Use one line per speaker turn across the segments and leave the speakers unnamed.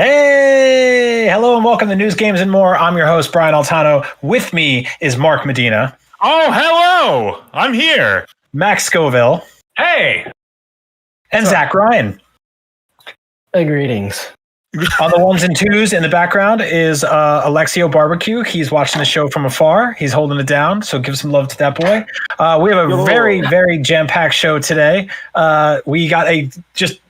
Hey, hello and welcome to News, Games, and More. I'm your host, Brian Altano. With me is Mark Medina.
Oh, hello. I'm here.
Max Scoville.
Hey.
And Zach Ryan.
Greetings.
On the ones and twos in the background is Alexio Barbecue. He's watching the show from afar. He's holding it down, so give some love to that boy. We have a very, very jam-packed show today. We got a just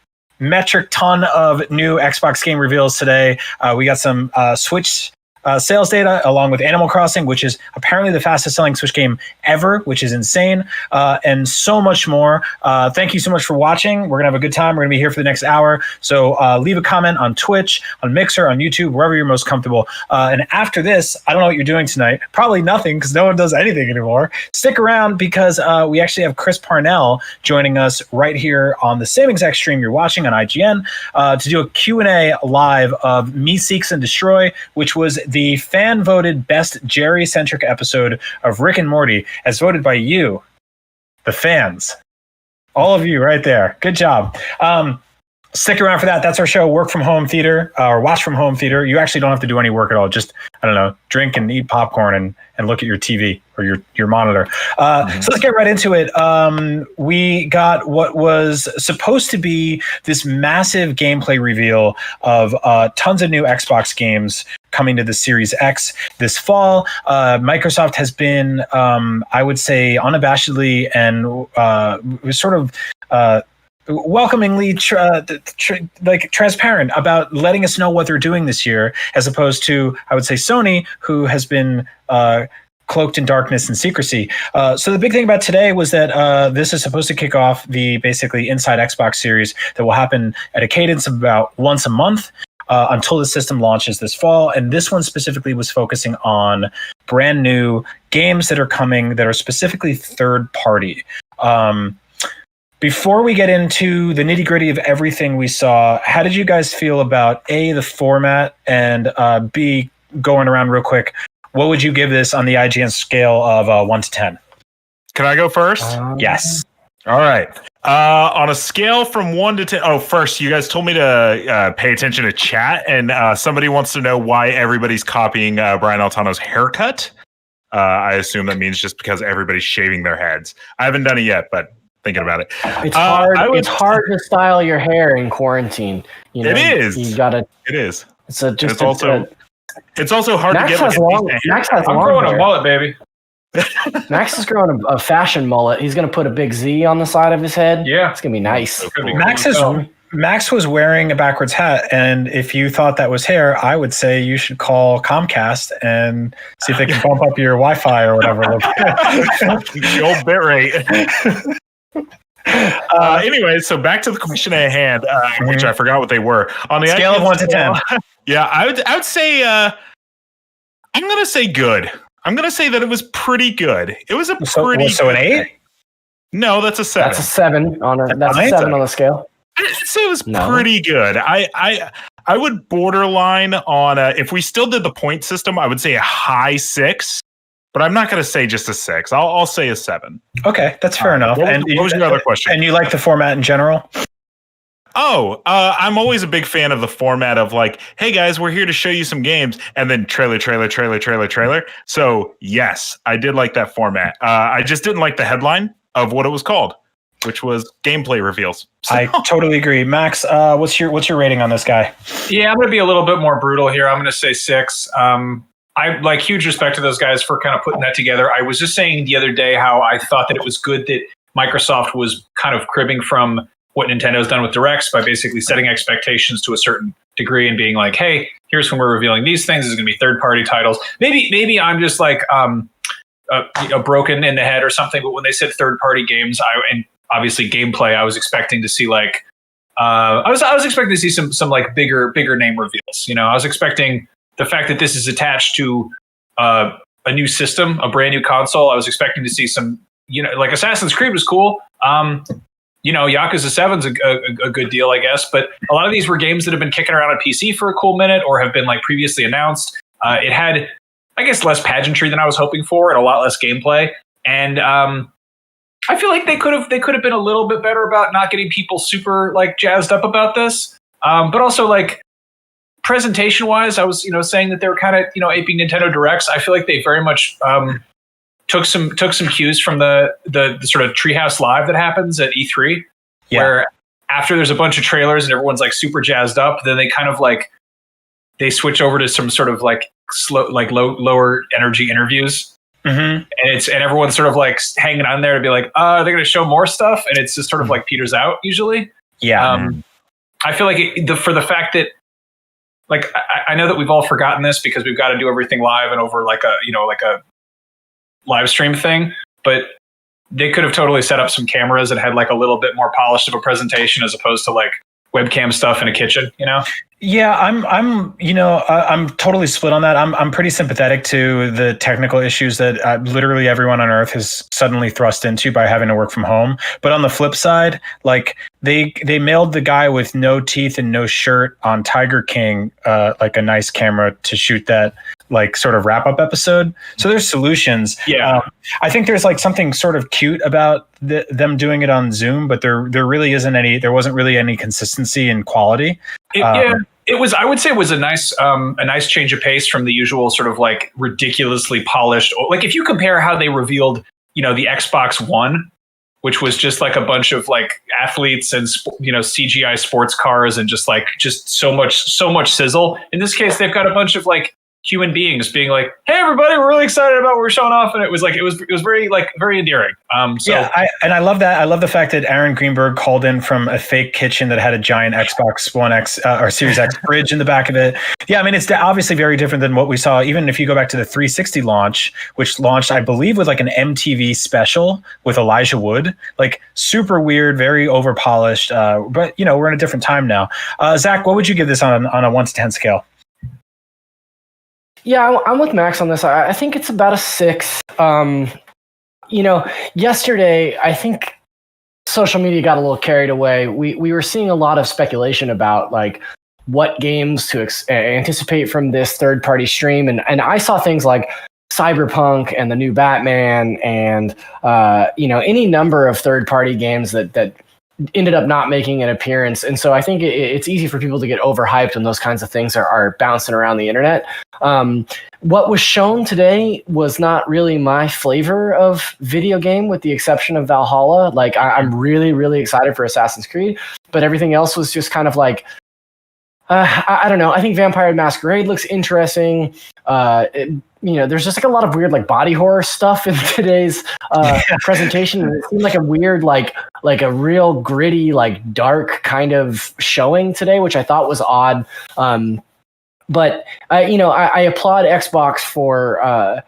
metric ton of new Xbox game reveals today. We got some Switch sales data along with Animal Crossing, which is apparently the fastest selling Switch game ever, which is insane, and so much more. Thank you so much for watching. We're going to have a good time. We're going to be here for the next hour. So leave a comment on Twitch, on Mixer, on YouTube, wherever you're most comfortable. And after this, I don't know what you're doing tonight. Probably nothing because no one does anything anymore. Stick around because we actually have Chris Parnell joining us right here on the same exact stream you're watching on IGN to do a Q&A live of Me Seeks and Destroy, which was the fan-voted best Jerry-centric episode of Rick and Morty, as voted by you, the fans. All of you right there. Good job. Stick around for that. That's our show, Work From Home Theater, or Watch From Home Theater. You actually don't have to do any work at all. Just, I don't know, drink and eat popcorn and look at your TV or your monitor. So let's get right into it. We got what was supposed to be this massive gameplay reveal of tons of new Xbox games coming to the Series X this fall. Microsoft has been, I would say, unabashedly and sort of welcomingly transparent about letting us know what they're doing this year, as opposed to, I would say, Sony, who has been cloaked in darkness and secrecy. So the big thing about today was that this is supposed to kick off the basically Inside Xbox series that will happen at a cadence of about once a month until the system launches this fall. And this one specifically was focusing on brand new games that are coming that are specifically third party. Before we get into the nitty-gritty of everything we saw, how did you guys feel about A, the format, and B, going around real quick, what would you give this on the IGN scale of 1 to 10?
Can I go first?
Yes.
All right. On a scale from 1 to 10. Oh, first, you guys told me to pay attention to chat, and somebody wants to know why everybody's copying Brian Altano's haircut. I assume that means just because everybody's shaving their heads. I haven't done it yet, but thinking about it.
It's hard. It's hard to style your hair in quarantine. You know,
it is.
You gotta.
It is.
It's
also hard
Max
to get.
Has long, Max has
I'm
long
growing
hair.
a mullet, baby.
Max is growing a fashion mullet. He's gonna put a big Z on the side of his head.
Yeah,
it's gonna be nice.
So cool.
Max was wearing a backwards hat, and if you thought that was hair, I would say you should call Comcast and see if they can bump up your Wi-Fi or whatever.
The old bit rate. Anyway, so back to the question at hand, which I forgot what they were. On the
scale of 1 to 10.
Yeah, I would say I'm gonna say good. I'm gonna say that it was pretty good. It was a pretty
so an 8?
No, that's a 7.
That's a 7 on a 7 on the scale.
I'd say it was pretty good. I would borderline on if we still did the point system, I would say a high 6. But I'm not going to say just a 6. I'll say a 7.
Okay, that's fair enough.
What was your other question?
And you like the format in general?
Oh, I'm always a big fan of the format of like, hey guys, we're here to show you some games, and then trailer. So yes, I did like that format. I just didn't like the headline of what it was called, which was gameplay reveals. So.
I totally agree. Max, what's your rating on this guy?
Yeah, I'm going to be a little bit more brutal here. I'm going to say 6. I like huge respect to those guys for kind of putting that together. I was just saying the other day how I thought that it was good that Microsoft was kind of cribbing from what Nintendo's done with Directs by basically setting expectations to a certain degree and being like, hey, here's when we're revealing these things. This is going to be third-party titles. Maybe I'm just like broken in the head or something, but when they said third-party games, and obviously gameplay, I was expecting to see like I was expecting to see some like bigger name reveals. You know, I was expecting the fact that this is attached to a new system, a brand new console. I was expecting to see some, you know, like Assassin's Creed was cool. You know, Yakuza 7's a good deal, I guess. But a lot of these were games that have been kicking around on PC for a cool minute or have been like previously announced. It had, I guess, less pageantry than I was hoping for and a lot less gameplay. And I feel like they could have been a little bit better about not getting people super like jazzed up about this. But also like presentation wise, I was saying that they were kind of aping Nintendo Directs. I feel like they very much took some cues from the sort of Treehouse Live that happens at E3, where after there's a bunch of trailers and everyone's like super jazzed up, then they kind of like they switch over to some sort of like slow, like lower energy interviews. And everyone's sort of like hanging on there to be like, are they going to show more stuff? And it's just sort of like peters out usually. I feel like for the fact that, like, I know that we've all forgotten this because we've got to do everything live and over like a live stream thing, but they could have totally set up some cameras and had like a little bit more polished of a presentation as opposed to like webcam stuff in a kitchen,
Yeah, I'm totally split on that. I'm pretty sympathetic to the technical issues that literally everyone on Earth has suddenly thrust into by having to work from home. But on the flip side, like they mailed the guy with no teeth and no shirt on Tiger King like a nice camera to shoot that like sort of wrap up episode. So there's solutions. I think there's like something sort of cute about them doing it on Zoom, but there really isn't any. There wasn't really any consistency in quality. It was. I would say it was a nice change of pace from the usual sort of like ridiculously polished. Like if you compare how they revealed, the Xbox One, which was just like a bunch of like athletes and CGI sports cars and just so much sizzle. In this case, they've got a bunch of like human beings being like, "Hey, everybody, we're really excited about what we're showing off," and it was very endearing. I love that. I love the fact that Aaron Greenberg called in from a fake kitchen that had a giant Xbox One X or Series X fridge in the back of it. Yeah, I mean, it's obviously very different than what we saw. Even if you go back to the 360 launch, which launched, I believe, with like an MTV special with Elijah Wood, like super weird, very over polished. But we're in a different time now. Zach, what would you give this on a 1 to 10 scale?
Yeah, I'm with Max on this. I think it's about a 6. Yesterday, I think social media got a little carried away. We were seeing a lot of speculation about like what games to anticipate from this third-party stream, and I saw things like Cyberpunk and the new Batman, and any number of third-party games that ended up not making an appearance. And so I think it's easy for people to get overhyped when those kinds of things are bouncing around the internet. What was shown today was not really my flavor of video game, with the exception of Valhalla. Like I'm really, really excited for Assassin's Creed, but everything else was just kind of like, I don't know. I think Vampire Masquerade looks interesting. There's just like a lot of weird like body horror stuff in today's presentation. It seemed like a weird like a real gritty like dark kind of showing today, which I thought was odd. But I applaud Xbox for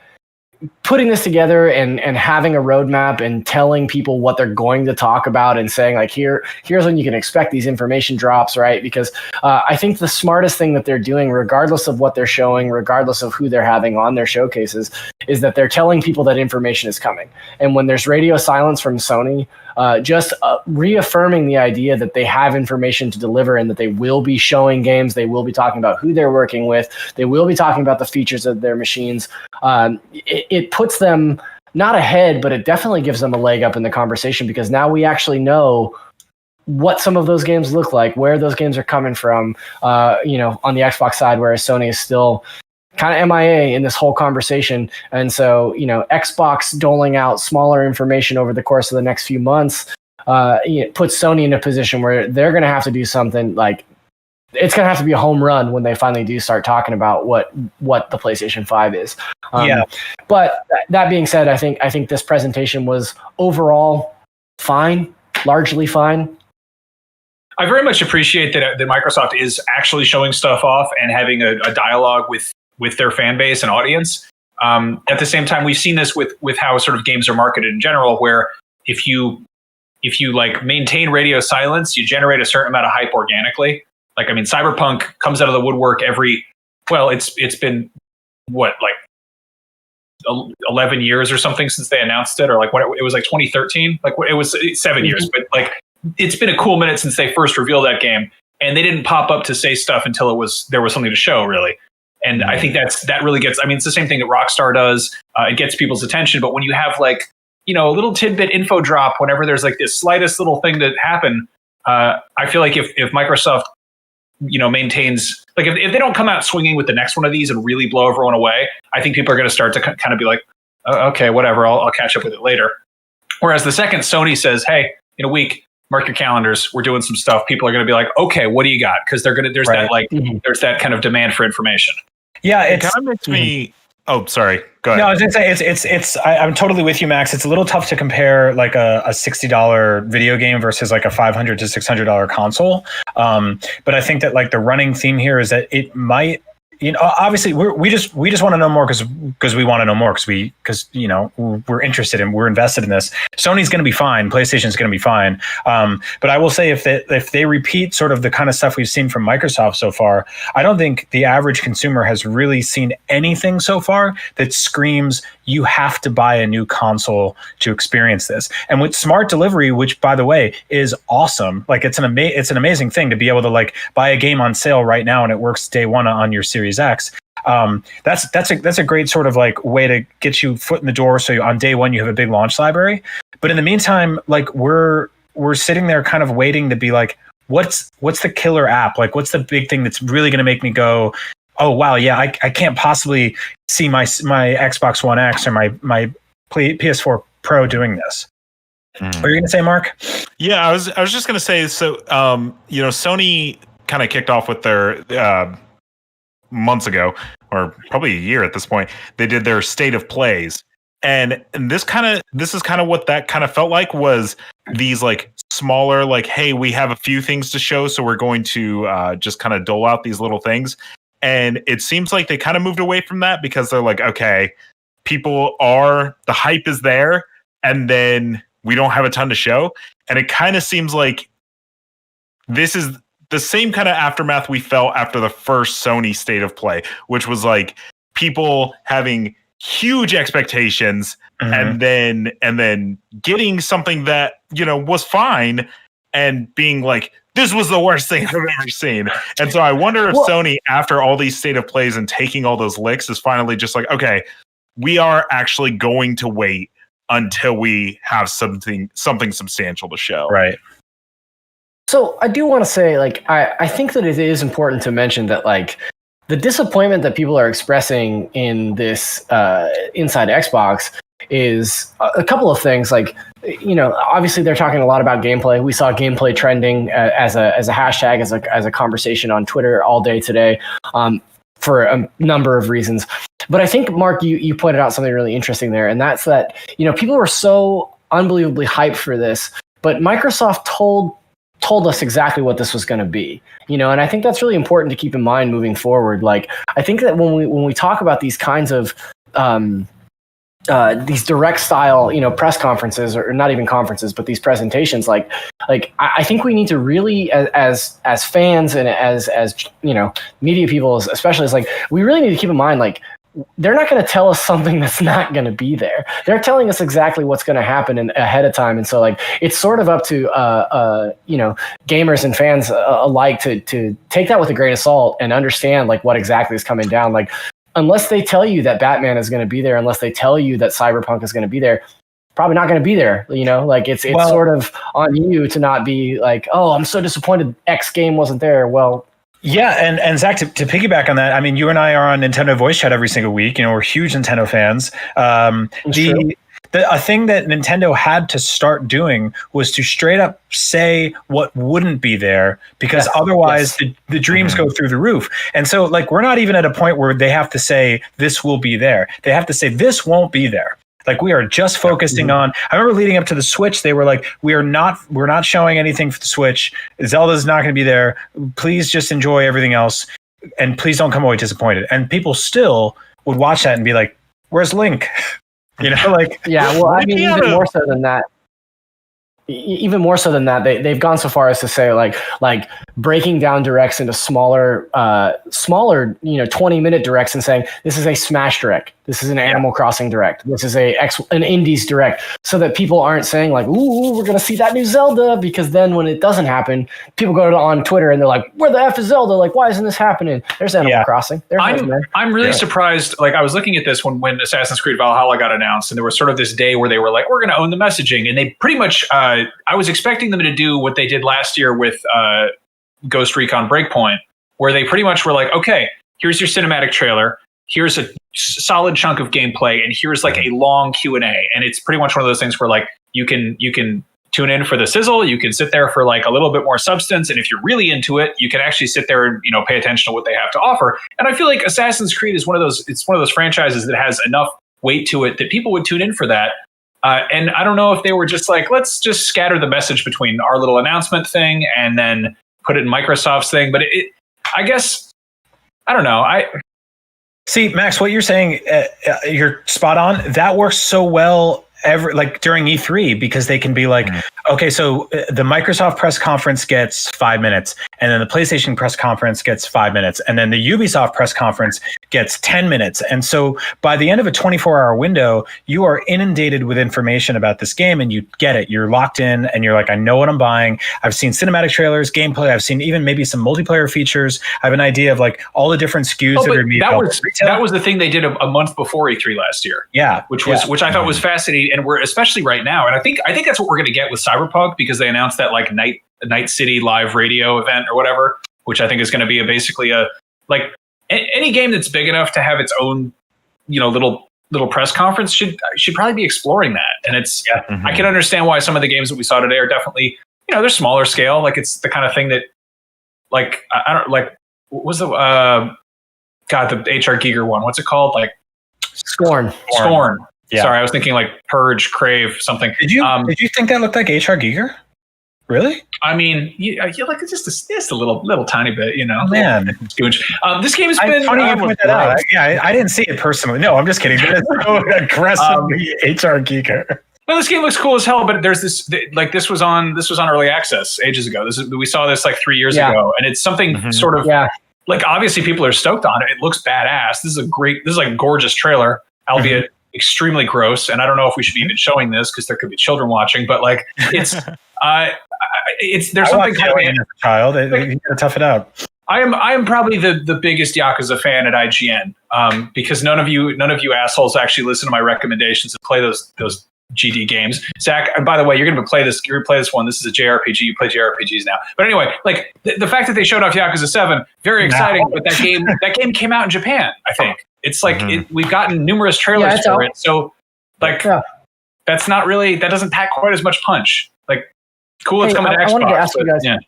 putting this together and having a roadmap and telling people what they're going to talk about and saying like here's when you can expect these information drops, right? Because I think the smartest thing that they're doing, regardless of what they're showing, regardless of who they're having on their showcases, is that they're telling people that information is coming. And when there's radio silence from Sony, just reaffirming the idea that they have information to deliver and that they will be showing games, they will be talking about who they're working with, they will be talking about the features of their machines. It puts them not ahead, but it definitely gives them a leg up in the conversation, because now we actually know what some of those games look like, where those games are coming from, on the Xbox side, whereas Sony is still kind of MIA in this whole conversation. And so, Xbox doling out smaller information over the course of the next few months puts Sony in a position where they're going to have to do something like, it's going to have to be a home run when they finally do start talking about what the PlayStation 5 is. But that being said, I think this presentation was overall fine, largely fine.
I very much appreciate that Microsoft is actually showing stuff off and having a dialogue with their fan base and audience. At the same time, we've seen this with how sort of games are marketed in general, where if you like maintain radio silence, you generate a certain amount of hype organically. Like, I mean, Cyberpunk comes out of the woodwork it's been what, like 11 years or something since they announced it, or like when it was like 2013, like it was 7 years, but like it's been a cool minute since they first revealed that game, and they didn't pop up to say stuff until there was something to show, really. And I think that really gets, I mean, it's the same thing that Rockstar does. It gets people's attention, but when you have like, a little tidbit info drop, whenever there's like this slightest little thing that happen, I feel like if Microsoft maintains, like if they don't come out swinging with the next one of these and really blow everyone away, I think people are going to start to kind of be like, oh, okay, whatever, I'll catch up with it later. Whereas the second Sony says, hey, in a week, mark your calendars, we're doing some stuff, people are going to be like, okay, what do you got? Because there's there's that kind of demand for information.
Yeah,
it kind of makes me. Oh, sorry. Go ahead.
No, I was gonna say I'm totally with you, Max. It's a little tough to compare like a $60 video game versus like a $500 to $600 console. But I think that like the running theme here is that it might, obviously we just want to know more because we want to know more because we're interested in, we're invested in this. Sony's going to be fine. PlayStation's going to be fine. But I will say if they repeat sort of the kind of stuff we've seen from Microsoft so far, I don't think the average consumer has really seen anything so far that screams you have to buy a new console to experience this. And with smart delivery, which by the way is awesome, like it's an amazing thing to be able to like buy a game on sale right now and it works day one on your Series X. That's a great sort of like way to get you foot in the door. So on day one you have a big launch library. But in the meantime, like we're sitting there kind of waiting to be like, what's the killer app? Like what's the big thing that's really going to make me go, oh wow, yeah, I can't possibly see my Xbox One X or my PS4 Pro doing this. What are you going to say, Mark?
Yeah, I was just going to say, so Sony kind of kicked off with their months ago, or probably a year at this point. They did their state of plays, and this is kind of what that kind of felt like, was these like smaller, like, hey, we have a few things to show, so we're going to just kind of dole out these little things. And it seems like they kind of moved away from that because they're like, okay, the hype is there, and then we don't have a ton to show. And it kind of seems like this is the same kind of aftermath we felt after the first Sony State of Play, which was like people having huge expectations and then getting something that, was fine and being like, this was the worst thing I've ever seen. And so I wonder if Sony, after all these State of Plays and taking all those licks, is finally just like, okay, we are actually going to wait until we have something substantial to show.
Right.
So I do want to say, like, I think that it is important to mention that, like, the disappointment that people are expressing in this Inside Xbox is a couple of things. Like, obviously they're talking a lot about gameplay. We saw gameplay trending as a hashtag, as a conversation on Twitter all day today, for a number of reasons. But I think, Mark, you pointed out something really interesting there, and that's that, people were so unbelievably hyped for this, but Microsoft told us exactly what this was going to be, and I think that's really important to keep in mind moving forward. Like, I think that when we talk about these kinds of these direct style, press conferences, or not even conferences, but these presentations, like I think we need to really, as fans and as media people, especially, is like, we really need to keep in mind, like, they're not going to tell us something that's not going to be there. They're telling us exactly what's going to happen ahead of time. And so, like, it's sort of up to, gamers and fans alike to take that with a grain of salt and understand, like, what exactly is coming down. Like, unless they tell you that Batman is going to be there, unless they tell you that Cyberpunk is going to be there, probably not going to be there. Like, it's sort of on you to not be like, oh, I'm so disappointed X game wasn't there. Well,
yeah, and Zach, to piggyback on that, I mean, you and I are on Nintendo Voice Chat every single week. We're huge Nintendo fans. A thing that Nintendo had to start doing was to straight up say what wouldn't be there, because otherwise the dreams go through the roof. And so, like, we're not even at a point where they have to say this will be there. They have to say this won't be there. Like, we are just focusing on, I remember leading up to the Switch, they were like, we're not showing anything for the Switch. Zelda's not going to be there. Please just enjoy everything else. And please don't come away disappointed. And people still would watch that and be like, where's Link? Like,
yeah, well, I mean, even more so than that, they've gone so far as to say, like breaking down directs into smaller 20-minute directs and saying, this is a Smash direct, this is an Animal Crossing direct, this is an Indies direct, so that people aren't saying, like, ooh, we're going to see that new Zelda, because then when it doesn't happen, people go on Twitter and they're like, where the F is Zelda? Like, why isn't this happening? There's Animal Crossing.
I'm really surprised. Like, I was looking at this when Assassin's Creed Valhalla got announced, and there was sort of this day where they were like, we're going to own the messaging, and they pretty much, I was expecting them to do what they did last year with Ghost Recon Breakpoint, where they pretty much were like, okay, here's your cinematic trailer, here's a solid chunk of gameplay, and here's like a long Q&A. And it's pretty much one of those things where like you can tune in for the sizzle, you can sit there for like a little bit more substance, and if you're really into it, you can actually sit there and pay attention to what they have to offer. And I feel like Assassin's Creed is one of those franchises that has enough weight to it that people would tune in for that. And I don't know if they were just like, let's just scatter the message between our little announcement thing and then put it in Microsoft's thing. But I guess, I don't know.
See, Max, what you're saying, you're spot on. That works so well during E3, because they can be like, okay, so the Microsoft press conference gets 5 minutes, and then the PlayStation press conference gets 5 minutes, and then the Ubisoft press conference gets 10 minutes. And so by the end of a 24-hour window, you are inundated with information about this game, and you get it. You're locked in, and you're like, I know what I'm buying. I've seen cinematic trailers, gameplay. I've seen even maybe some multiplayer features. I have an idea of like all the different SKUs that are being
that was the thing they did a month before E3 last year.
Yeah,
which I thought was fascinating. And we're especially right now, and I think that's what we're going to get with Cyberpunk, because they announced that like Night City live radio event or whatever, which I think is going to be basically any game that's big enough to have its own little press conference should probably be exploring that. And it's I can understand why some of the games that we saw today are definitely they're smaller scale. Like it's the kind of thing that like I don't like what was the HR Giger one? What's it called? Like
Scorn.
Yeah.
Sorry, I was thinking like Purge, Crave, something.
Did you think that looked like HR Giger? Really?
I mean, you like it's just a little tiny bit,
Oh, man,
this game has been.
Funny you point that out. I didn't see it personally. No, I'm just kidding. It's so aggressively HR Giger.
No, this game looks cool as hell, but there's this this was on early access ages ago. We saw this like 3 years ago, and it's something sort of like obviously people are stoked on it. It looks badass. This is like a gorgeous trailer, albeit extremely gross. And I don't know if we should be even showing this because there could be children watching, but like it's there's something kind of
as a child. You gotta tough it out.
I am probably the biggest Yakuza fan at IGN because none of you assholes actually listen to my recommendations and play those GD games. Zach, and by the way, you're going to play this one. This is a JRPG. You play JRPGs now. But anyway, like the fact that they showed off Yakuza 7, very exciting. But that game came out in Japan, I think. It's like we've gotten numerous trailers for it. So like that's not really, that doesn't pack quite as much punch. Like cool, it's coming to Xbox.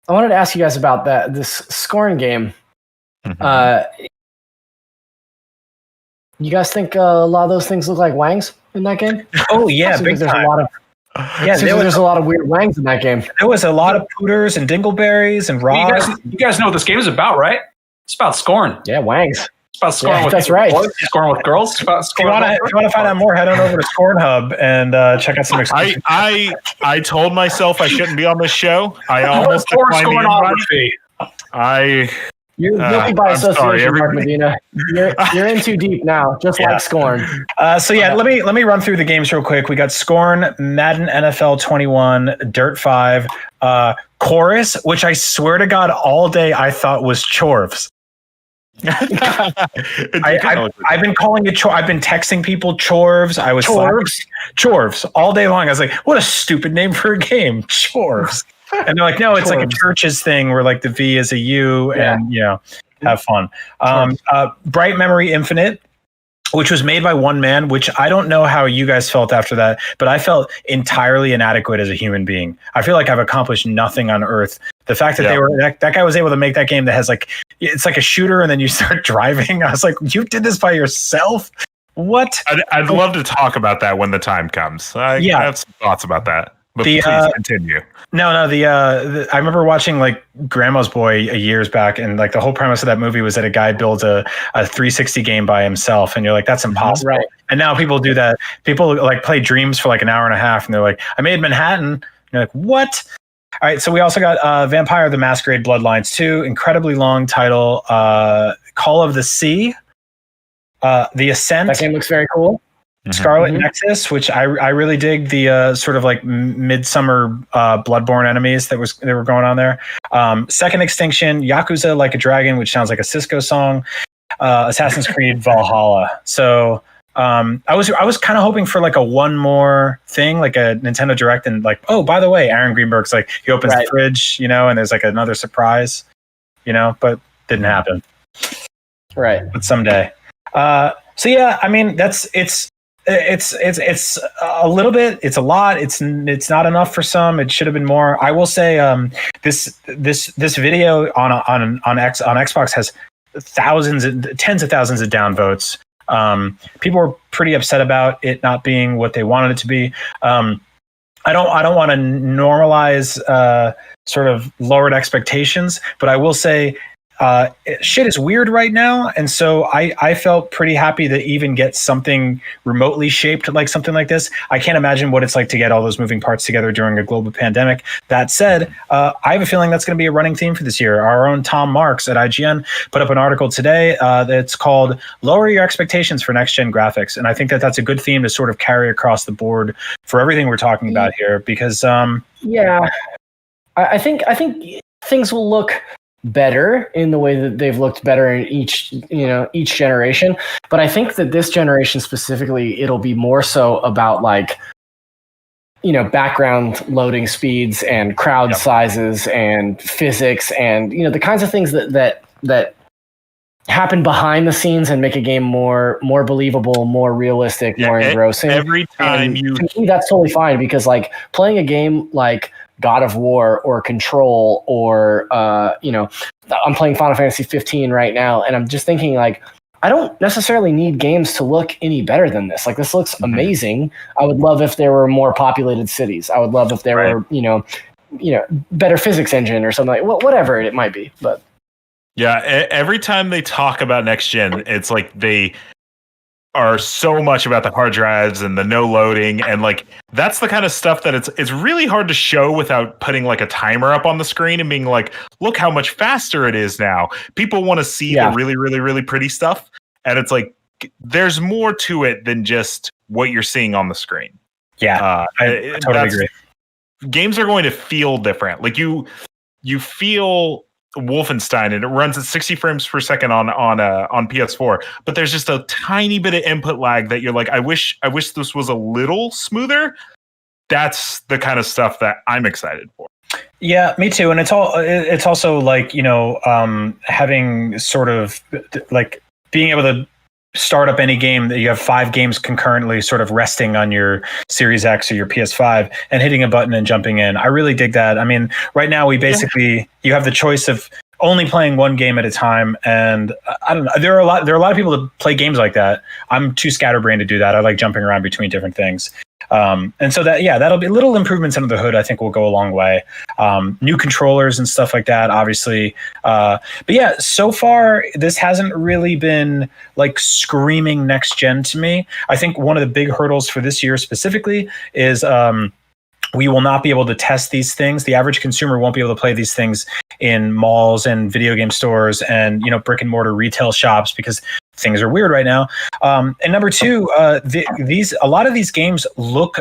I
wanted to ask you guys about this Scorn game. You guys think a lot of those things look like wangs in that game?
Oh yeah, big
there's
time.
A lot of there's a lot of weird wangs in that game.
There was a lot of pooters and dingleberries and rods.
You guys know what this game is about, right? It's about Scorn.
Yeah, wangs.
It's about Scorn with
that's right.
Scorn with girls. It's about Scorn.
If you want to find out more, head on over to Scorn Hub and check out some exclusive.
I told myself I shouldn't be on this show. I almost declined the invite.
You're guilty by association, Mark Medina. You're in too deep now, just like Scorn.
Let me run through the games real quick. We got Scorn, Madden NFL 21, Dirt 5, Chorus, which I swear to God all day I thought was Chorvs. I've been calling it. I've been texting people Chorvs. I was Chorvs all day long. I was like, what a stupid name for a game, Chorvs. And they're like, no, it's like a churches thing where like the V is a U and, have fun. Bright Memory Infinite, which was made by one man, which I don't know how you guys felt after that, but I felt entirely inadequate as a human being. I feel like I've accomplished nothing on earth. The fact that that guy was able to make that game that has like, it's like a shooter and then you start driving. I was like, you did this by yourself? What?
I'd love to talk about that when the time comes. I have some thoughts about that. But please continue.
No. I remember watching like Grandma's Boy years back, and like the whole premise of that movie was that a guy builds a 360 game by himself, and you're like, that's impossible. Right. And now people do that. People like play Dreams for like an hour and a half, and they're like, I made Manhattan. And you're like, what? All right, so we also got Vampire the Masquerade Bloodlines 2, incredibly long title. Call of the Sea, The Ascent.
That game looks very cool.
Scarlet Nexus, which I really dig the sort of like midsummer Bloodborne enemies that were going on there. Second Extinction, Yakuza Like a Dragon, which sounds like a Cisco song. Assassin's Creed Valhalla. So I was kind of hoping for like a one more thing, like a Nintendo Direct, and like, oh, by the way, Aaron Greenberg's like, he opens the fridge, and there's like another surprise. but didn't happen.
Right.
But someday. So yeah, I mean, it's a little bit, it's a lot. It's not enough for some. It should have been more. I will say, this video on Xbox has tens of thousands of downvotes. People were pretty upset about it not being what they wanted it to be. I don't want to normalize sort of lowered expectations, but I will say shit is weird right now, and so I felt pretty happy to even get something remotely shaped like something like this. I can't imagine what it's like to get all those moving parts together during a global pandemic. That said, I have a feeling that's going to be a running theme for this year. Our own Tom Marks at IGN put up an article today that's called "Lower Your Expectations for Next Gen Graphics," and I think that's a good theme to sort of carry across the board for everything we're talking about here, because
yeah, I think things will look better in the way that they've looked better in each generation, but I think that this generation specifically, it'll be more so about like background loading speeds and crowd sizes and physics and the kinds of things that happen behind the scenes and make a game more believable, more realistic, more engrossing.
Every time
to me, that's totally fine, because like playing a game like God of War or Control or I'm playing Final Fantasy 15 right now, and I'm just thinking like, I don't necessarily need games to look any better than this. Like, this looks amazing. I would love if there were more populated cities. I would love if there were better physics engine or something, like whatever it might be. But
yeah, every time they talk about next gen, it's like they are so much about the hard drives and the no loading, and like that's the kind of stuff that it's really hard to show without putting like a timer up on the screen and being like, look how much faster it is now. People want to see the really, really, really pretty stuff, and it's like there's more to it than just what you're seeing on the screen.
Yeah, I totally agree.
Games are going to feel different. Like you feel Wolfenstein, and it runs at 60 frames per second on PS4, but there's just a tiny bit of input lag that you're like, I wish this was a little smoother. That's the kind of stuff that I'm excited for.
Yeah, me too. And it's also like, having sort of like being able to start up any game that you have 5 games concurrently sort of resting on your Series X or your PS5 and hitting a button and jumping in. I really dig that. I mean, right now we basically, you have the choice of only playing one game at a time. And I don't know, there are a lot of people that play games like that. I'm too scatterbrained to do that. I like jumping around between different things. And so that'll be little improvements under the hood. I think will go a long way. New controllers and stuff like that, obviously. But yeah, so far this hasn't really been like screaming next gen to me. I think one of the big hurdles for this year specifically is we will not be able to test these things. The average consumer won't be able to play these things in malls and video game stores and brick and mortar retail shops because things are weird right now. And number two, a lot of these games look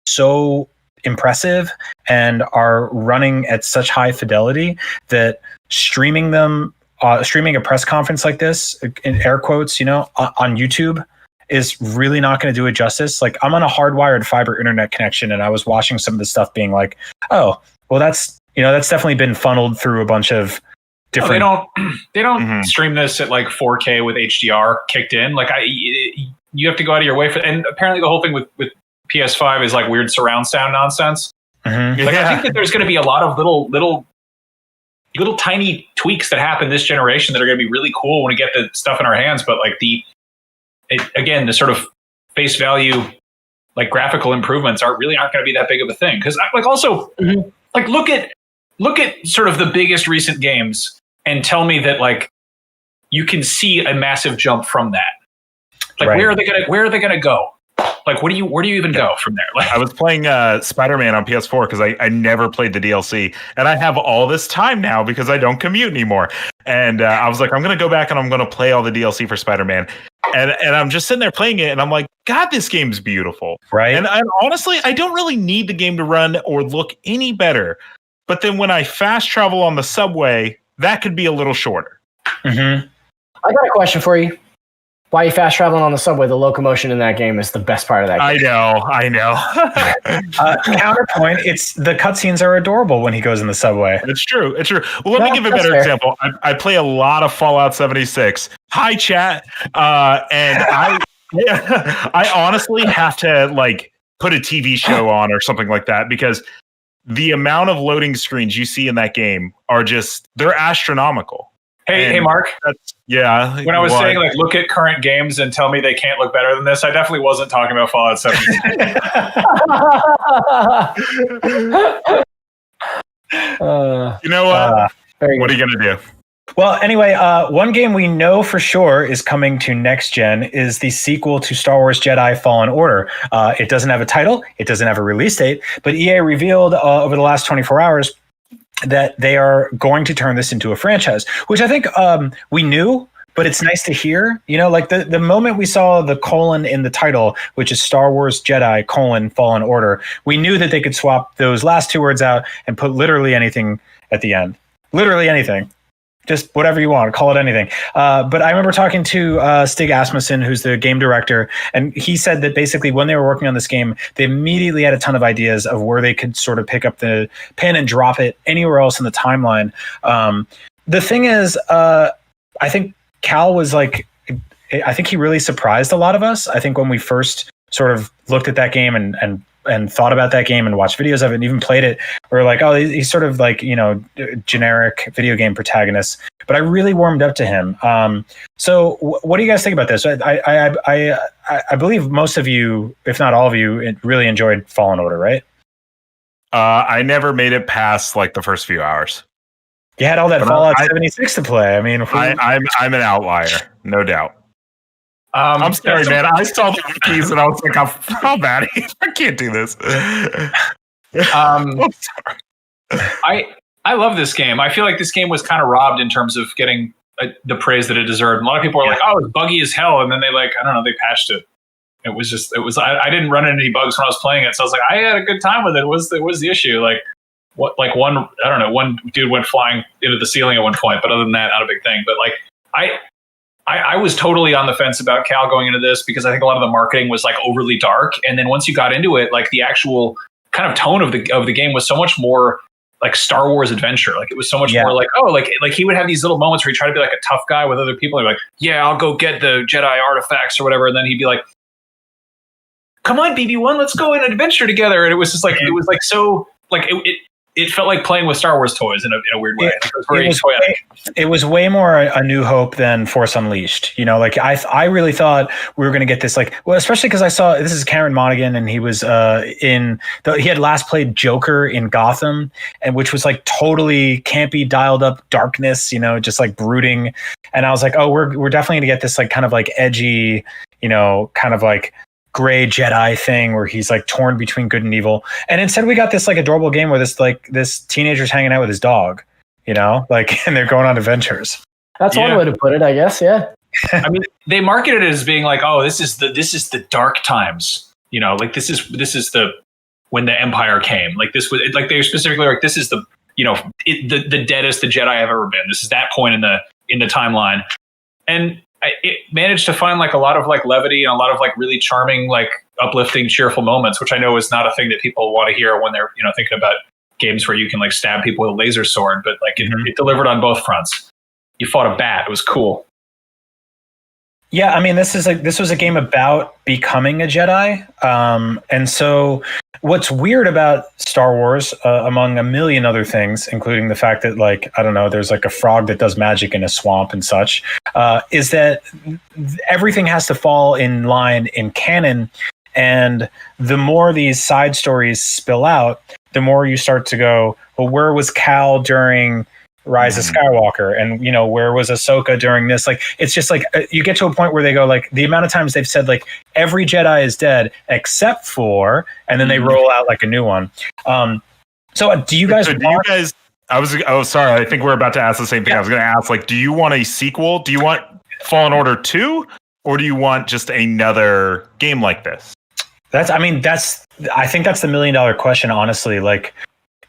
so impressive and are running at such high fidelity that streaming a press conference like this, in air quotes, on YouTube is really not going to do it justice. Like, I'm on a hardwired fiber internet connection, and I was watching some of the stuff being like, oh, well, that's definitely been funneled through a bunch of different.
No, they don't stream this at like 4K with HDR kicked in. Like, you have to go out of your way for. And apparently, the whole thing with PS5 is like weird surround sound nonsense.
Mm-hmm.
Like, I think that there's going to be a lot of little tiny tweaks that happen this generation that are going to be really cool when we get the stuff in our hands. But like the sort of face value, like graphical improvements aren't going to be that big of a thing. Because like look at sort of the biggest recent games and tell me that like you can see a massive jump from that. Like, right. Where are they gonna go? Like, where do you even go from there? Like,
I was playing Spider-Man on PS4 because I never played the DLC, and I have all this time now because I don't commute anymore. And I was like, I'm going to go back and I'm going to play all the DLC for Spider-Man. And I'm just sitting there playing it, and I'm like, God, this game's beautiful.
Right.
And honestly, I don't really need the game to run or look any better. But then when I fast travel on the subway, that could be a little shorter.
Mm-hmm.
I got a question for you. Why are you fast traveling on the subway? The locomotion in that game is the best part of that game.
I know.
Counterpoint, it's the cutscenes are adorable when he goes in the subway.
It's true. Well, let me give a better example. I play a lot of Fallout 76. Hi, chat. And I honestly have to like put a TV show on or something like that because the amount of loading screens you see in that game are they're astronomical.
Hey, Mark.
Yeah.
When I was saying like look at current games and tell me they can't look better than this, I definitely wasn't talking about Fallout 76.
You know what? What are you gonna do?
Well, anyway, one game we know for sure is coming to next gen is the sequel to Star Wars Jedi Fallen Order. It doesn't have a title, it doesn't have a release date, but EA revealed over the last 24 hours that they are going to turn this into a franchise, which I think we knew, but it's nice to hear. You know, like the moment we saw the colon in the title, which is Star Wars Jedi Fallen Order, we knew that they could swap those last two words out and put literally anything at the end. Literally anything. Just whatever you want, call it anything. But I remember talking to Stig Asmussen, who's the game director, and he said that basically when they were working on this game, they immediately had a ton of ideas of where they could sort of pick up the pen and drop it anywhere else in the timeline. The thing is, I think Cal was like, I think he really surprised a lot of us. I think when we first sort of looked at that game and thought about that game and watched videos of it and even played it, we were like, oh, he's sort of like, you know, generic video game protagonist. But I really warmed up to him. So what do you guys think about this? I believe most of you, if not all of you, really enjoyed Fallen Order, right?
I never made it past like the first few hours.
You had all that Fallout 76 to play. I mean,
I'm an outlier, no doubt. I'm sorry, man. I saw the keys and I was like, how bad? I can't do this.
I'm sorry. I love this game. I feel like this game was kind of robbed in terms of getting the praise that it deserved. A lot of people are like, oh, it's buggy as hell. And then they they patched it. I didn't run into any bugs when I was playing it. So I was like, I had a good time with it. It was the issue. One dude went flying into the ceiling at one point, but other than that, not a big thing. But like, I was totally on the fence about Cal going into this because I think a lot of the marketing was like overly dark. And then once you got into it, like the actual kind of tone of the game was so much more like Star Wars adventure. Like it was so much more like, oh, like he would have these little moments where he tried to be like a tough guy with other people. And like, yeah, I'll go get the Jedi artifacts or whatever. And then he'd be like, come on, BB-1, let's go on an adventure together. And it was just like, it was like, so like it felt like playing with Star Wars toys in a weird way. It was way
more A New Hope than Force Unleashed. You know, like I really thought we were going to get this, like, well, especially because I saw this is Cameron Monaghan, and he was he had last played Joker in Gotham, and which was like totally campy, dialed up darkness, you know, just like brooding. And I was like, oh, we're definitely going to get this like kind of like edgy, you know, kind of like gray Jedi thing where he's like torn between good and evil. And instead we got this like adorable game where this teenager's hanging out with his dog, you know, like, and they're going on adventures.
That's one way to put it, I guess. Yeah.
I mean, they marketed it as being like, oh, this is the dark times, you know, like this is the, when the Empire came, like this was like, they were specifically like, this is the, you know, the deadest the Jedi have ever been. This is that point in the timeline. And it managed to find like a lot of like levity and a lot of like really charming, like uplifting, cheerful moments, which I know is not a thing that people want to hear when they're, you know, thinking about games where you can like stab people with a laser sword, but like it delivered on both fronts. You fought a bat. It was cool.
Yeah, I mean, this was a game about becoming a Jedi. And so what's weird about Star Wars, among a million other things, including the fact that, like, I don't know, there's like a frog that does magic in a swamp and such, is that everything has to fall in line in canon. And the more these side stories spill out, the more you start to go, well, where was Cal during Rise of Skywalker, and you know, where was Ahsoka during this? Like, it's just like you get to a point where they go, like, the amount of times they've said like every Jedi is dead except for, and then they roll out like a new one. So do you guys?
Sorry, I think we're about to ask the same thing. I was going to ask, like, do you want a sequel? Do you want Fallen Order 2, or do you want just another game like this? I think that's the $1 million question, honestly. Like,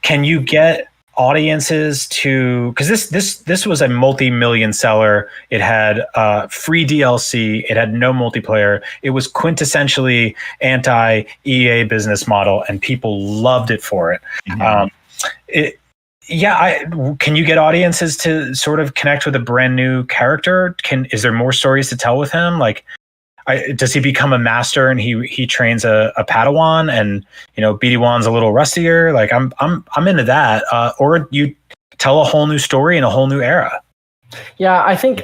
can you get
audiences to, because this was a multi-million seller. It had free DLC. It had no multiplayer. It was quintessentially anti-EA business model, and people loved it for it. Can you get audiences to sort of connect with a brand new character? Is there more stories to tell with him? Like, does he become a master and he trains a Padawan, and BD1's a little rustier? Like, I'm into that. Or you tell a whole new story in a whole new era.
Yeah, I think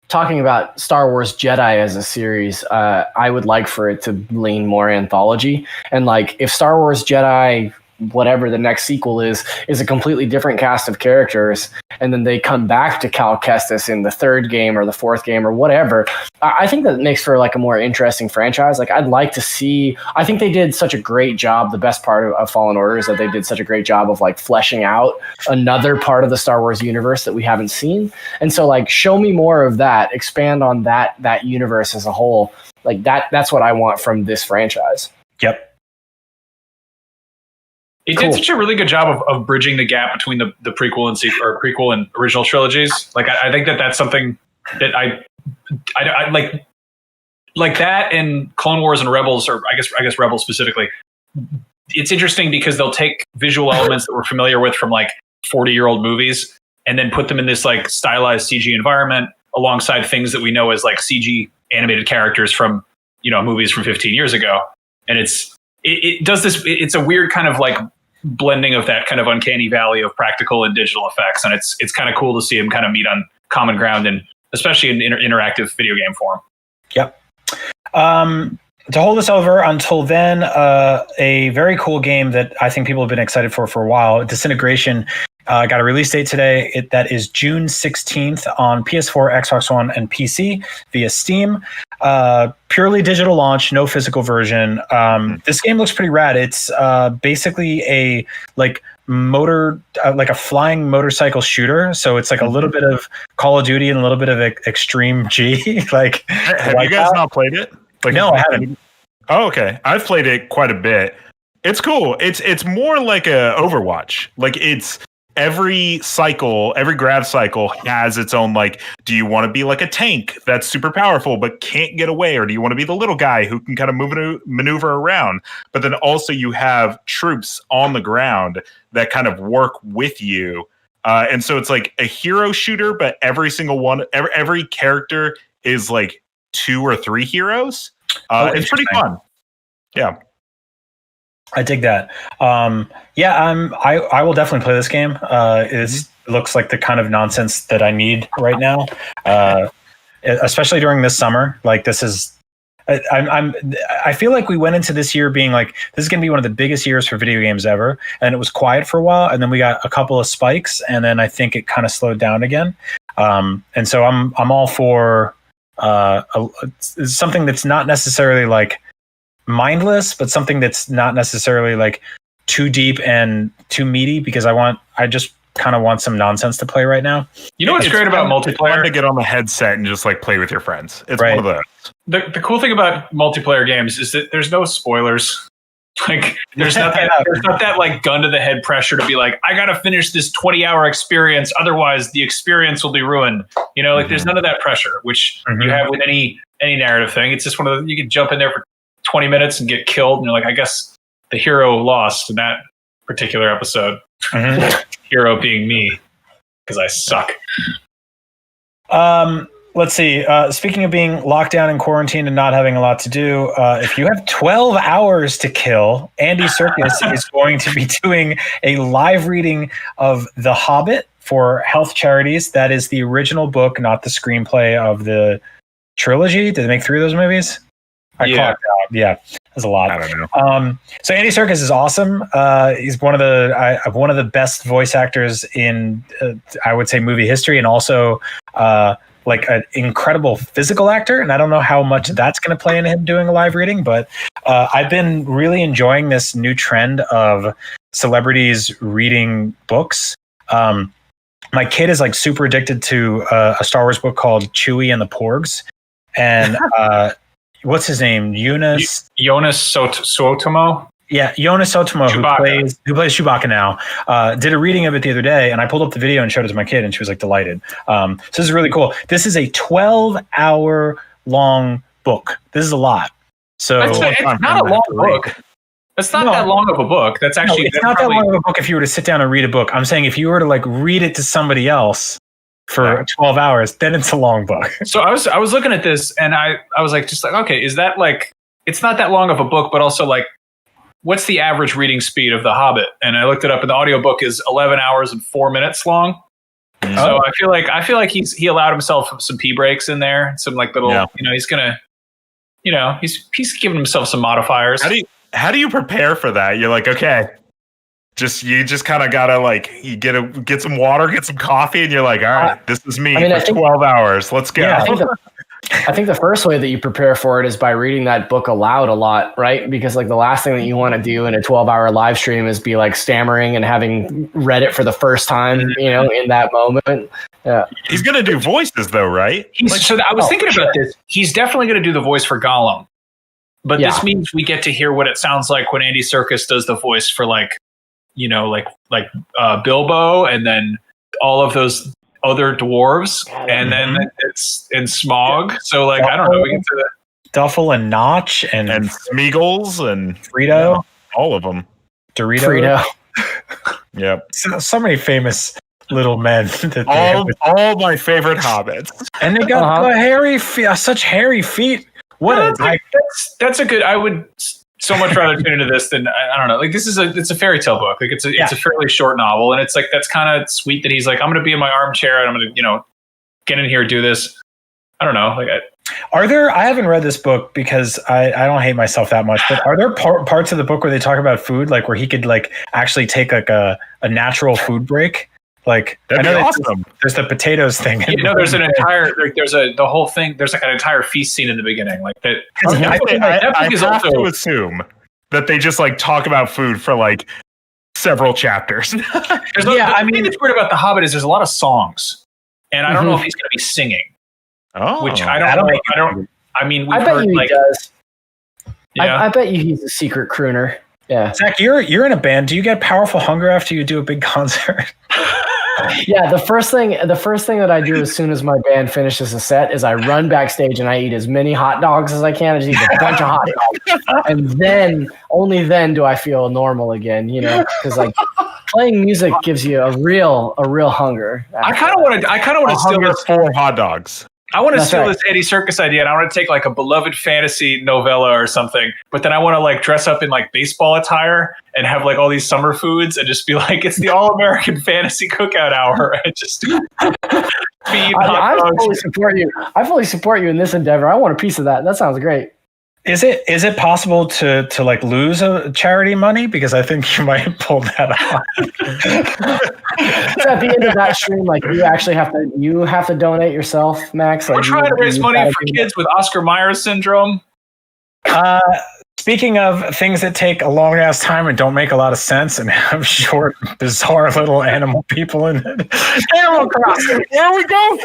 talking about Star Wars Jedi as a series, I would like for it to lean more anthology. And like, if Star Wars Jedi, whatever the next sequel is a completely different cast of characters, and then they come back to Cal Kestis in the third game or the fourth game or whatever, I think that makes for like a more interesting franchise. Like, I'd like to see, I think they did such a great job. The best part of Fallen Order is that they did such a great job of like fleshing out another part of the Star Wars universe that we haven't seen. And so like, show me more of that, expand on that universe as a whole. Like that's what I want from this franchise.
Yep.
It did such a really good job of bridging the gap between the prequel and prequel and original trilogies. Like, I think that's something that I like that, and Clone Wars and Rebels, or I guess Rebels specifically. It's interesting because they'll take visual elements that we're familiar with from like 40-year-old movies and then put them in this like stylized CG environment alongside things that we know as like CG animated characters from movies from 15 years ago. And it does this. It's a weird kind of like blending of that kind of uncanny valley of practical and digital effects, and it's kind of cool to see them kind of meet on common ground, and especially in interactive video game form.
Yep. To hold us over until then, a very cool game that I think people have been excited for a while, Disintegration, got a release date today. That is June 16th on PS4, Xbox One, and PC via Steam. Purely digital launch, no physical version. This game looks pretty rad. It's basically a like a flying motorcycle shooter. So it's like a little bit of Call of Duty and a little bit of Extreme G. Like,
have you guys not played it? Like,
no, I haven't.
Oh, okay. I've played it quite a bit. It's cool. It's more like a Overwatch. Like, it's every grab cycle has its own, like, do you want to be like a tank that's super powerful but can't get away, or do you want to be the little guy who can kind of maneuver around? But then also you have troops on the ground that kind of work with you. And so it's like a hero shooter, but every character is like 2 or 3 heroes. It's pretty fun. Yeah.
I dig that. I will definitely play this game. It looks like the kind of nonsense that I need right now, especially during this summer. Like, this is, I feel like we went into this year being like, this is going to be one of the biggest years for video games ever, and it was quiet for a while, and then we got a couple of spikes, and then I think it kind of slowed down again. And so I'm all for something that's not necessarily like mindless, but something that's not necessarily like too deep and too meaty, because I just kind of want some nonsense to play right now.
You know what's great about multiplayer?
It's fun to get on the headset and just like play with your friends. It's
right.
One of those.
The cool thing about multiplayer games is that there's no spoilers. Like, there's not that like gun to the head pressure to be like, I gotta finish this 20-hour experience, otherwise the experience will be ruined. Like, there's none of that pressure, which you have with any narrative thing. It's just one of you can jump in there for 20 minutes and get killed, and you're like, I guess the hero lost in that particular episode. Hero being me, because I suck.
Let's see. Speaking of being locked down in quarantine and not having a lot to do, if you have 12 hours to kill, Andy Serkis is going to be doing a live reading of The Hobbit for health charities. That is the original book, not the screenplay of the trilogy. Did they make 3 of those movies? I clocked out. Yeah, that's a lot.
I don't know.
So Andy Serkis is awesome. He's one of the best voice actors in, I would say, movie history, and also like an incredible physical actor. And I don't know how much that's going to play into him doing a live reading, but I've been really enjoying this new trend of celebrities reading books. My kid is like super addicted to a Star Wars book called Chewie and the Porgs, and what's his name? Jonas
Suotamo.
Yeah, Jonas Sotomo, who
Chewbacca.
plays Chewbacca now, did a reading of it the other day, and I pulled up the video and showed it to my kid, and she was like delighted. So this is really cool. This is a 12-hour long book. This is a lot. So
It's not a long book. It's not that long of a book. It's not
that long of a book if you were to sit down and read a book. I'm saying if you were to like read it to somebody else for 12 hours, then it's a long book.
So I was looking at this and I was like, just like, okay, is that like, it's not that long of a book, but also like, what's the average reading speed of The Hobbit? And I looked it up, and the audiobook is 11 hours and 4 minutes long. Mm-hmm. So I feel like he allowed himself some pee breaks in there, some like little, he's gonna, he's giving himself some modifiers.
How do you prepare for that? You're like, okay, you just kind of gotta like, you get some water, get some coffee, and you're like, all right, this is me for 12 hours. Let's go.
Yeah, I think the first way that you prepare for it is by reading that book aloud a lot, right? Because like the last thing that you want to do in a 12-hour live stream is be like stammering and having read it for the first time, in that moment. Yeah.
He's going to do voices though, right?
I was thinking about this. He's definitely going to do the voice for Gollum. But this means we get to hear what it sounds like when Andy Serkis does the voice for like Bilbo, and then all of those other dwarves, and then it's in Smog. So like, I don't know. We get to
Duffel and Notch and
Smeagol's and
Frito,
all of them.
Dorito.
Yep.
So many famous little men.
All my favorite hobbits,
and they got such hairy feet.
That's a good. I would so much rather tune into this than I don't know. Like it's a fairy tale book. Like it's a fairly short novel, and it's like that's kind of sweet that he's like, I'm going to be in my armchair and I'm going to get in here and do this. I don't know. Like,
I haven't read this book because I don't hate myself that much. But are there parts of the book where they talk about food, like where he could like actually take like a natural food break? Like,
that'd be awesome.
There's the potatoes thing.
There's an entire the whole thing. There's like an entire feast scene in the beginning, like that.
I have to assume that they just like talk about food for like several chapters.
The thing that's weird about The Hobbit is there's a lot of songs, and I don't know if he's going to be singing.
Oh,
which I don't know. I mean,
I bet he does.
Yeah.
I bet you he's a secret crooner. Yeah,
Zach, you're in a band. Do you get powerful hunger after you do a big concert?
Yeah, the first thing that I do as soon as my band finishes a set is I run backstage and I eat as many hot dogs as I can. I just eat a bunch of hot dogs, and then only then do I feel normal again. Because like playing music gives you a real hunger.
I kind of want to steal this
4 hot dogs.
I want to steal this Andy Serkis idea, and I want to take like a beloved fantasy novella or something, but then I want to like dress up in like baseball attire and have like all these summer foods and just be like, it's the all-American fantasy cookout hour, and just feed hot dogs.
I fully support you in this endeavor. I want a piece of that. That sounds great.
Is it possible to like lose a charity money? Because I think you might pull that off.
So at the end of that stream, like you actually have to donate yourself, Max. Like,
we're trying to raise money for kids with Oscar Mayer syndrome.
Speaking of things that take a long ass time and don't make a lot of sense and have short, bizarre little animal people in it. Animal Crossing. There we go.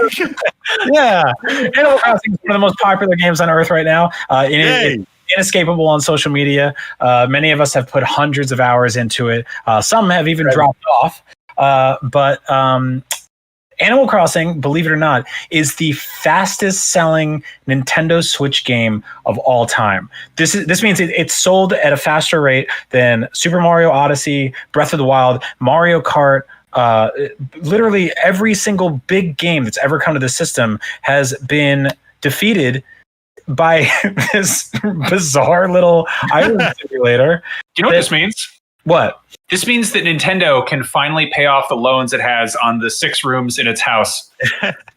Yeah. Animal Crossing is one of the most popular games on Earth right now. It's inescapable on social media. Many of us have put hundreds of hours into it. Some have even dropped off. But Animal Crossing, believe it or not, is the fastest selling Nintendo Switch game of all time. This means it's sold at a faster rate than Super Mario Odyssey, Breath of the Wild, Mario Kart. Literally every single big game that's ever come to the system has been defeated by this bizarre little island simulator.
Do you know what this means?
What?
This means that Nintendo can finally pay off the loans it has on the 6 rooms in its house.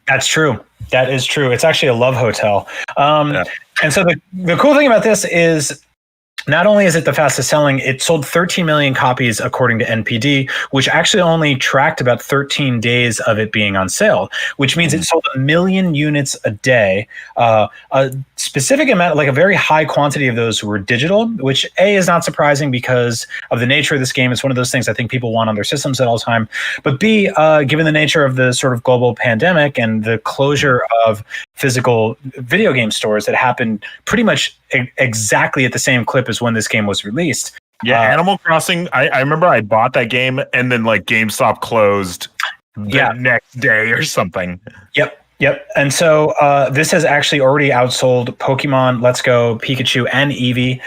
That's true. That is true. It's actually a love hotel. And so the cool thing about this is not only is it the fastest selling, it sold 13 million copies according to NPD, which actually only tracked about 13 days of it being on sale, which means it sold 1 million units a day. A specific amount, like a very high quantity of those were digital, which A, is not surprising because of the nature of this game. It's one of those things I think people want on their systems at all time. But B, given the nature of the sort of global pandemic and the closure of physical video game stores that happened pretty much exactly at the same clip as when this game was released,
Yeah, Animal Crossing. I remember I bought that game and then like GameStop closed the next day or something.
Yep. And so this has actually already outsold Pokemon Let's Go, Pikachu, and Eevee.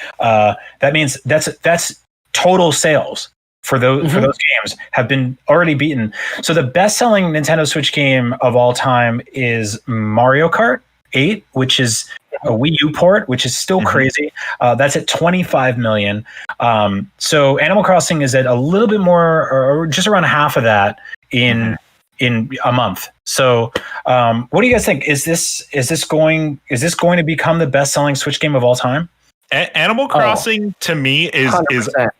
That means that's total sales for those games have been already beaten. So the best-selling Nintendo Switch game of all time is Mario Kart 8, which is a Wii U port, which is still crazy. That's at 25 million. So Animal Crossing is at a little bit more, or just around half of that in a month. So what do you guys think? Is this going to become the best-selling Switch game of all time?
Animal Crossing to me is
100%.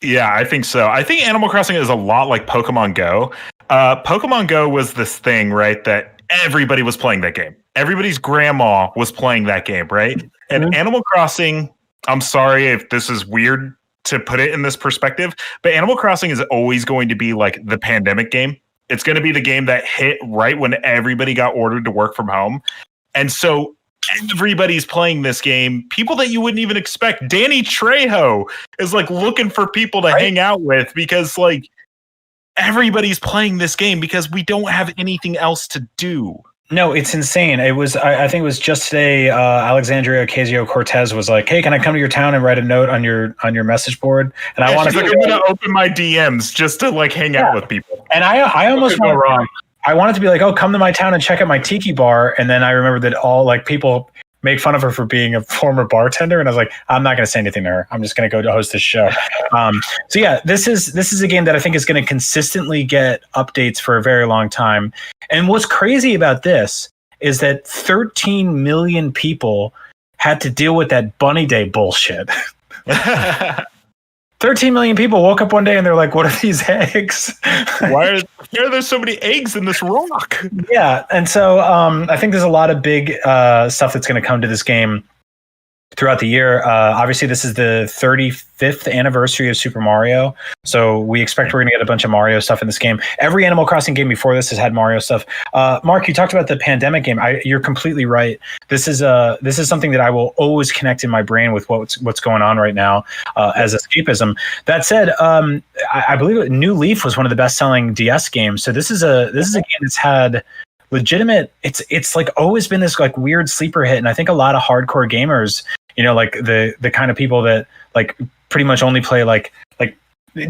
Yeah, I think so. I think Animal Crossing is a lot like Pokemon Go. Pokemon Go was this thing, right, that everybody was playing that game. Everybody's grandma was playing that game, right? And Animal Crossing, I'm sorry if this is weird to put it in this perspective, but Animal Crossing is always going to be like the pandemic game. It's going to be the game that hit right when everybody got ordered to work from home. And so everybody's playing this game. People that you wouldn't even expect. Danny Trejo is like looking for people to hang out with because like everybody's playing this game because we don't have anything else to do.
No, it's insane. It was, I think it was just today, Alexandria Ocasio-Cortez was like, hey, can I come to your town and write a note on your message board? And I want to,
I'm going to open my DMs just to like hang out with people.
And I almost went wrong. I wanted to be like, oh, come to my town and check out my tiki bar. And then I remembered that all like people make fun of her for being a former bartender. And I was like, I'm not going to say anything to her. I'm just going to go to host this show. So yeah, this is a game that I think is going to consistently get updates for a very long time. And what's crazy about this is that 13 million people had to deal with that Bunny Day bullshit. 13 million people woke up one day and they're like, what are these eggs?
Why are there so many eggs in this rock?
Yeah. And so I think there's a lot of big stuff that's going to come to this game throughout the year. Obviously, this is the 35th anniversary of Super Mario. So we expect we're going to get a bunch of Mario stuff in this game. Every Animal Crossing game before this has had Mario stuff. Mark, you talked about the pandemic game. You're completely right. This is something that I will always connect in my brain with what's going on right now as escapism. That said, I believe New Leaf was one of the best-selling DS games. So this is a game that's had legitimate. It's like always been this like weird sleeper hit, and I think a lot of hardcore gamers, you know, like the kind of people that like pretty much only play like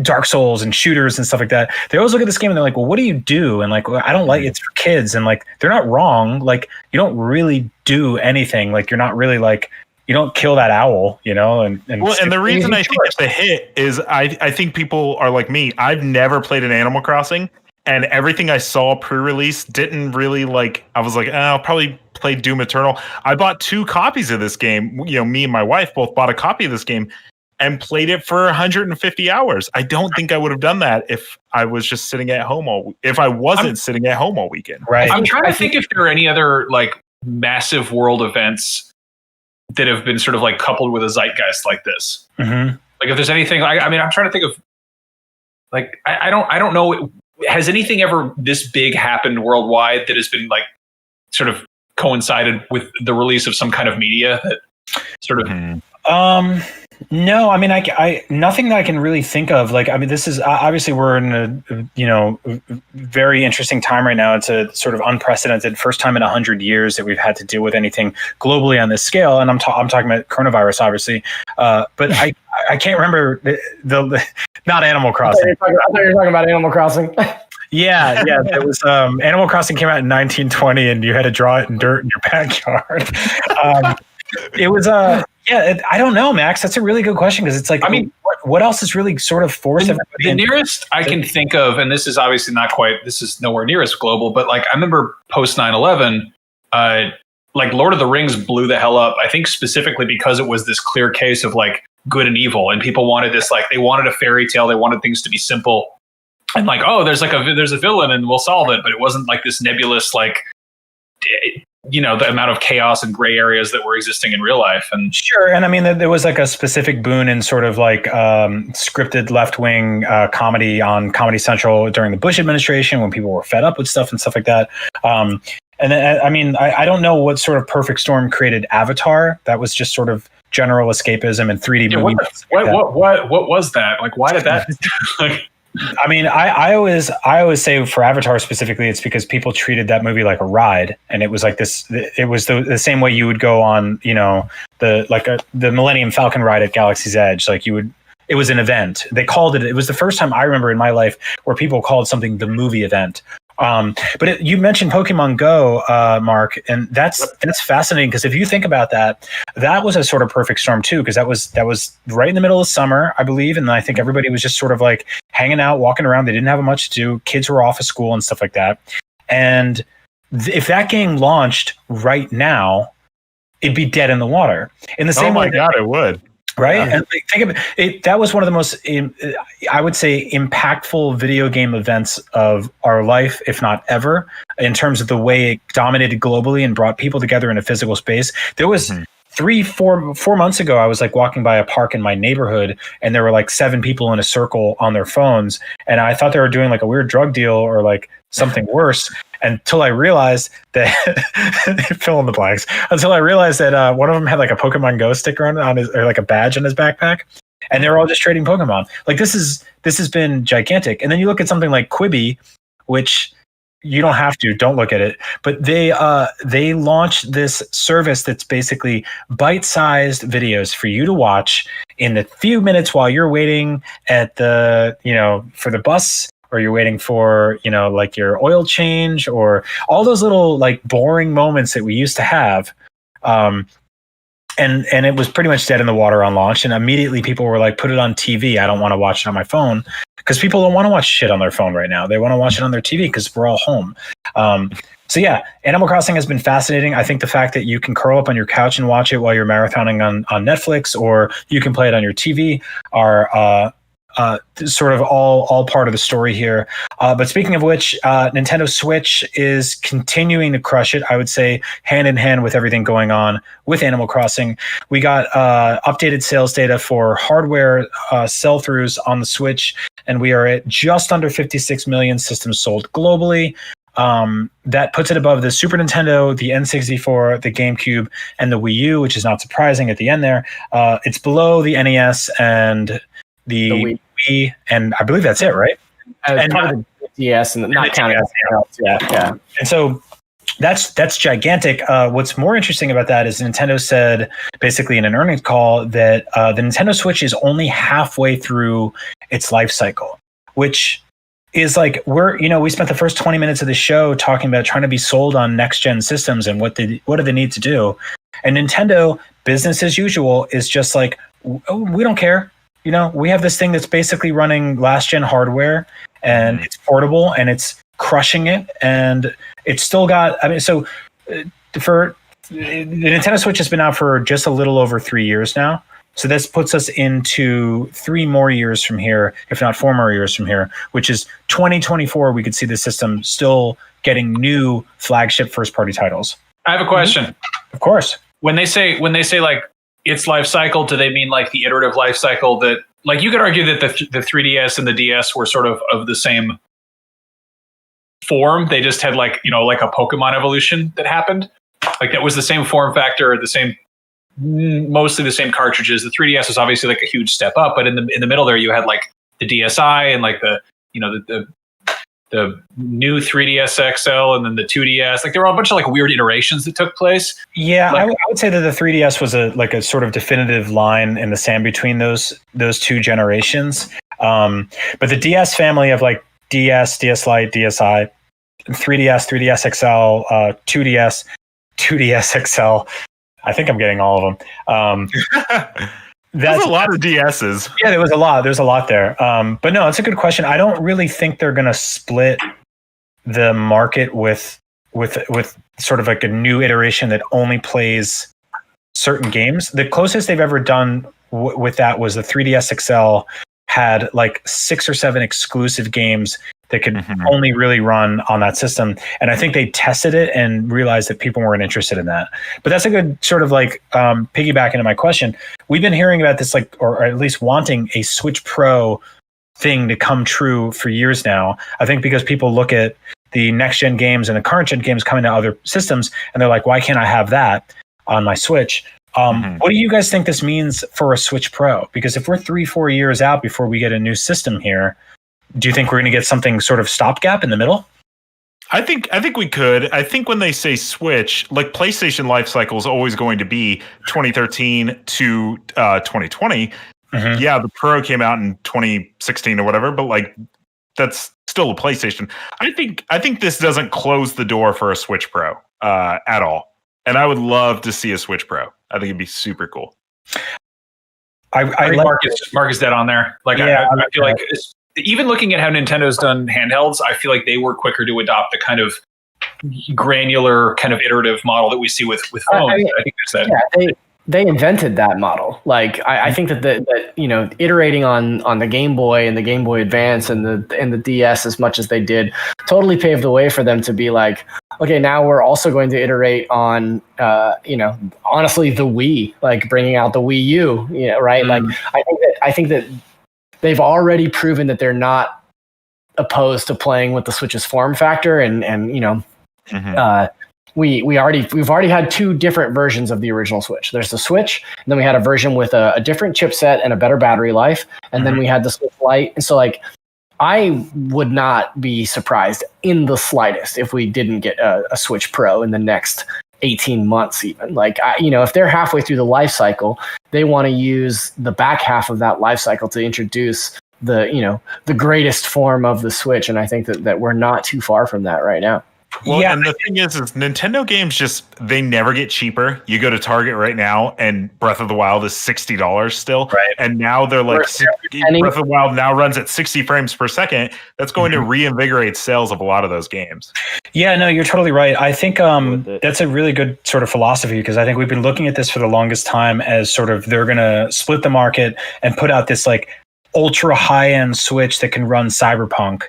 Dark Souls and shooters and stuff like that, they always look at this game and they're like, well, what do you do? And like, I don't like it's for kids, and like they're not wrong. Like you don't really do anything. Like you're not really like, you don't kill that owl, you know. And
the reason I think it's a hit is I think people are like me. I've never played an Animal Crossing. And everything I saw pre-release didn't really like. I was like, I'll probably play Doom Eternal. I bought 2 copies of this game. You know, me and my wife both bought a copy of this game and played it for 150 hours. I don't think I would have done that if I was just sitting at home sitting at home all weekend.
Right.
I'm trying to think if there are any other like massive world events that have been sort of like coupled with a zeitgeist like this.
Mm-hmm.
Like if there's anything, I mean, I'm trying to think of like I don't know. Has anything ever this big happened worldwide that has been like sort of coincided with the release of some kind of media that sort of?
No, I mean, I nothing that I can really think of. Like, I mean, this is obviously we're in a very interesting time right now. It's a sort of unprecedented first time in 100 years that we've had to deal with anything globally on this scale. And I'm talking about coronavirus, obviously, but I can't remember the not Animal Crossing.
I thought you were talking about Animal Crossing.
Yeah. It was Animal Crossing came out in 1920, and you had to draw it in dirt in your backyard. It was I don't know, Max. That's a really good question, because it's like, I mean, what else is really sort of forced everybody?
The nearest I can think of, and this is obviously this is nowhere near as global, but like I remember post 9/11, like Lord of the Rings blew the hell up. I think specifically because it was this clear case of like good and evil, and people wanted this, like they wanted a fairy tale, they wanted things to be simple, and like, oh, there's a villain and we'll solve it, but it wasn't like this nebulous like. You know, the amount of chaos and gray areas that were existing in real life. And
sure. And I mean, there was like a specific boon in sort of like scripted left-wing comedy on Comedy Central during the Bush administration, when people were fed up with stuff and stuff like that. And then, I mean, I don't know what sort of perfect storm created Avatar. That was just sort of general escapism and 3D movies.
What was that? Like, why did that?
I mean, I always say for Avatar specifically, it's because people treated that movie like a ride, and it was like this. It was the same way you would go on, the Millennium Falcon ride at Galaxy's Edge. Like you would, it was an event. They called it. It was the first time I remember in my life where people called something the movie event. But you mentioned Pokemon Go, Mark, and that's fascinating because if you think about that, that was a sort of perfect storm too, because that was right in the middle of summer, I believe, and I think everybody was just sort of like hanging out, walking around. They didn't have much to do. Kids were off of school and stuff like that. And if that game launched right now, it'd be dead in the water. In the same way,
God, it would.
Right. Yeah. And think of it. That was one of the most, I would say, impactful video game events of our life, if not ever, in terms of the way it dominated globally and brought people together in a physical space. There was 4 months ago, I was like walking by a park in my neighborhood and there were like 7 people in a circle on their phones. And I thought they were doing like a weird drug deal or like something worse. Until I realized that fill in the blanks. Until I realized that one of them had like a Pokemon Go sticker on his, or like a badge on his backpack, and they're all just trading Pokemon. Like this has been gigantic. And then you look at something like Quibi, which you don't look at it, but they launched this service that's basically bite-sized videos for you to watch in the few minutes while you're waiting at the for the bus, or you're waiting for, like your oil change, or all those little like boring moments that we used to have. And it was pretty much dead in the water on launch. And immediately people were like, put it on TV. I don't want to watch it on my phone, because people don't want to watch shit on their phone right now. They want to watch it on their TV because we're all home. So yeah, Animal Crossing has been fascinating. I think the fact that you can curl up on your couch and watch it while you're marathoning on Netflix, or you can play it on your TV are, sort of all part of the story here. But speaking of which, Nintendo Switch is continuing to crush it, I would say, hand in hand with everything going on with Animal Crossing. We got updated sales data for hardware sell-throughs on the Switch, and we are at just under 56 million systems sold globally. That puts it above the Super Nintendo, the N64, the GameCube, and the Wii U, which is not surprising at the end there. It's below the NES and the Wii, and I believe that's it, right?
And probably the DS, and not counting anything else. Yeah.
And so that's gigantic. What's more interesting about that is Nintendo said basically in an earnings call that the Nintendo Switch is only halfway through its life cycle, which is like we spent the first 20 minutes of the show talking about trying to be sold on next gen systems and what do they need to do, and Nintendo, business as usual, is just like, we don't care. We have this thing that's basically running last gen hardware, and it's portable and it's crushing it, and it's still got. I mean, so for the Nintendo Switch has been out for just a little over 3 years now. So this puts us into 3 more years from here, if not 4 more years from here, which is 2024. We could see the system still getting new flagship first party titles.
I have a question.
Of course.
When they say like its life cycle, do they mean like the iterative life cycle that, like, you could argue that the 3DS and the DS were sort of the same form. They just had like a Pokemon evolution that happened. Like that was the same form factor, mostly the same cartridges. The 3DS was obviously like a huge step up, but in the middle there you had like the DSi and like the new 3DS XL and then the 2DS. Like there were a bunch of like weird iterations that took place.
Yeah, like, I would say that the 3DS was a sort of definitive line in the sand between those 2 generations. But the DS family of like DS, DS Lite, DSi, 3DS, 3DS XL, 2DS, 2DS XL. I think I'm getting all of them.
There's a lot of DSs.
Yeah, there was a lot. There's a lot there. But no, it's a good question. I don't really think they're going to split the market with sort of like a new iteration that only plays certain games. The closest they've ever done with that was the 3DS XL had like 6 or 7 exclusive games that could only really run on that system. And I think they tested it and realized that people weren't interested in that. But that's a good sort of like piggyback into my question. We've been hearing about this, like, or at least wanting a Switch Pro thing to come true for years now. I think because people look at the next gen games and the current gen games coming to other systems and they're like, why can't I have that on my Switch? What do you guys think this means for a Switch Pro? Because if we're 3-4 years out before we get a new system here, do you think we're going to get something sort of stopgap in the middle?
I think we could. I think when they say Switch, like PlayStation life cycle is always going to be 2013 to 2020. Yeah, the Pro came out in 2016 or whatever, but like that's still a PlayStation. I think this doesn't close the door for a Switch Pro at all. And I would love to see a Switch Pro. I think it'd be super cool.
I think Mark is dead on there. Like I feel like even looking at how Nintendo's done handhelds, I feel like they were quicker to adopt the kind of granular, kind of iterative model that we see with phones. I think there's that.
Yeah, they invented that model. Like I think that iterating on the Game Boy and the Game Boy Advance and the DS as much as they did totally paved the way for them to be like, okay, now we're also going to iterate on honestly the Wii, like bringing out the Wii U, right? Like I think that they've already proven that they're not opposed to playing with the Switch's form factor, and we've already had two different versions of the original Switch. There's the Switch, and then we had a version with a different chipset and a better battery life, and then we had the Switch Lite. And so, like, I would not be surprised in the slightest if we didn't get a Switch Pro in the next 18 months even. Like, if they're halfway through the life cycle, they want to use the back half of that life cycle to introduce the greatest form of the Switch. And I think that we're not too far from that right now.
Well, and the thing is Nintendo games they never get cheaper. You go to Target right now, and Breath of the Wild is $60 still. Right. And now they're like, Breath of the Wild now runs at 60 frames per second. That's going to reinvigorate sales of a lot of those games. Yeah, no, you're totally right. I think that's a really good sort of philosophy, because I think we've been looking at this for the longest time as sort of they're going to split the market and put out this like ultra high-end Switch that can run Cyberpunk.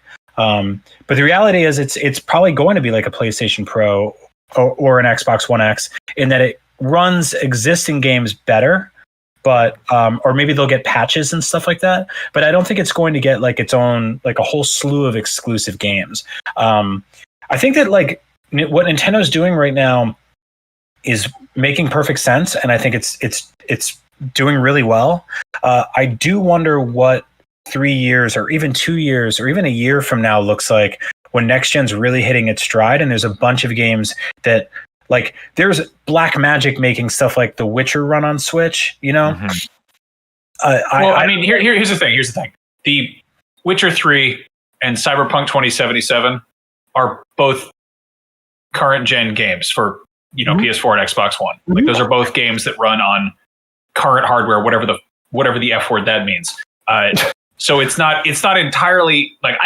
But the reality is it's probably going to be like a PlayStation Pro or an Xbox One X, in that it runs existing games better, but or maybe they'll get patches and stuff like that. But I don't think it's going to get like its own, like a whole slew of exclusive games. I think that like what Nintendo's doing right now is making perfect sense, and I think it's doing really well. I do wonder what 3 years or even 2 years or even a year from now looks like when next gen's really hitting its stride, and there's a bunch of games that, like, there's Black Magic making stuff like The Witcher run on Switch, Here's the thing. The Witcher 3 and Cyberpunk 2077 are both current gen games for PS4 and Xbox One. Like, those are both games that run on current hardware, whatever the F word that means. So it's not entirely like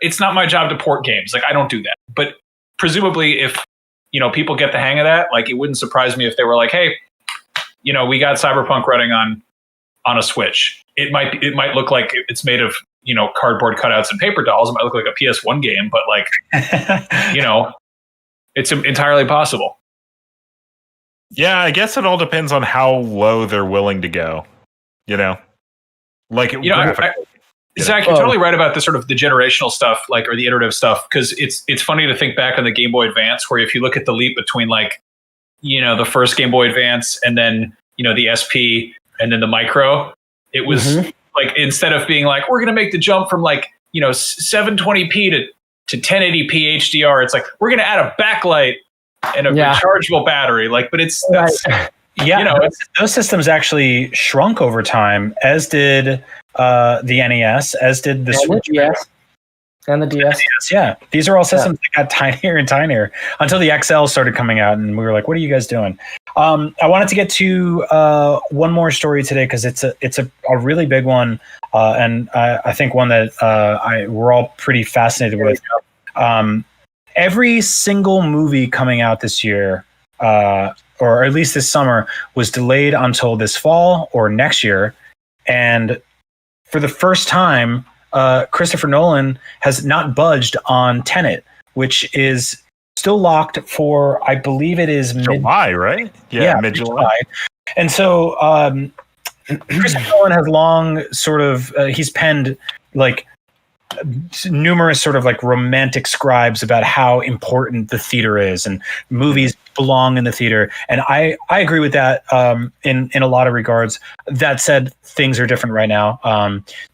it's not my job to port games. Like, I don't do that. But presumably, if people get the hang of that, like, it wouldn't surprise me if they were like, hey, we got Cyberpunk running on a Switch. It might look like it's made of cardboard cutouts and paper dolls. It might look like a PS1 game, but like it's entirely possible. Yeah, I guess it all depends on how low they're willing to go. Like, Zach, you're totally right about the sort of the generational stuff, like, or the iterative stuff, because it's funny to think back on the Game Boy Advance, where if you look at the leap between, like, the first Game Boy Advance and then the SP and then the Micro, it was like, instead of being like, we're going to make the jump from like 720p to 1080p HDR, it's like, we're going to add a backlight and a rechargeable battery, like, but those systems actually shrunk over time, as did the NES, as did the Switch.
And the DS.
Yeah. These are all systems that got tinier and tinier until the XL started coming out, and we were like, what are you guys doing? I wanted to get to one more story today, because it's a really big one, and I think one that we're all pretty fascinated with. Every single movie coming out this year, or at least this summer, was delayed until this fall or next year. And for the first time, Christopher Nolan has not budged on Tenet, which is still locked for, I believe it is
July, right? Yeah, mid-July.
And so Christopher Nolan has long sort of, he's penned like numerous sort of like romantic scribes about how important the theater is, and movies belong in the theater. And I agree with that in a lot of regards. That said, things are different right now.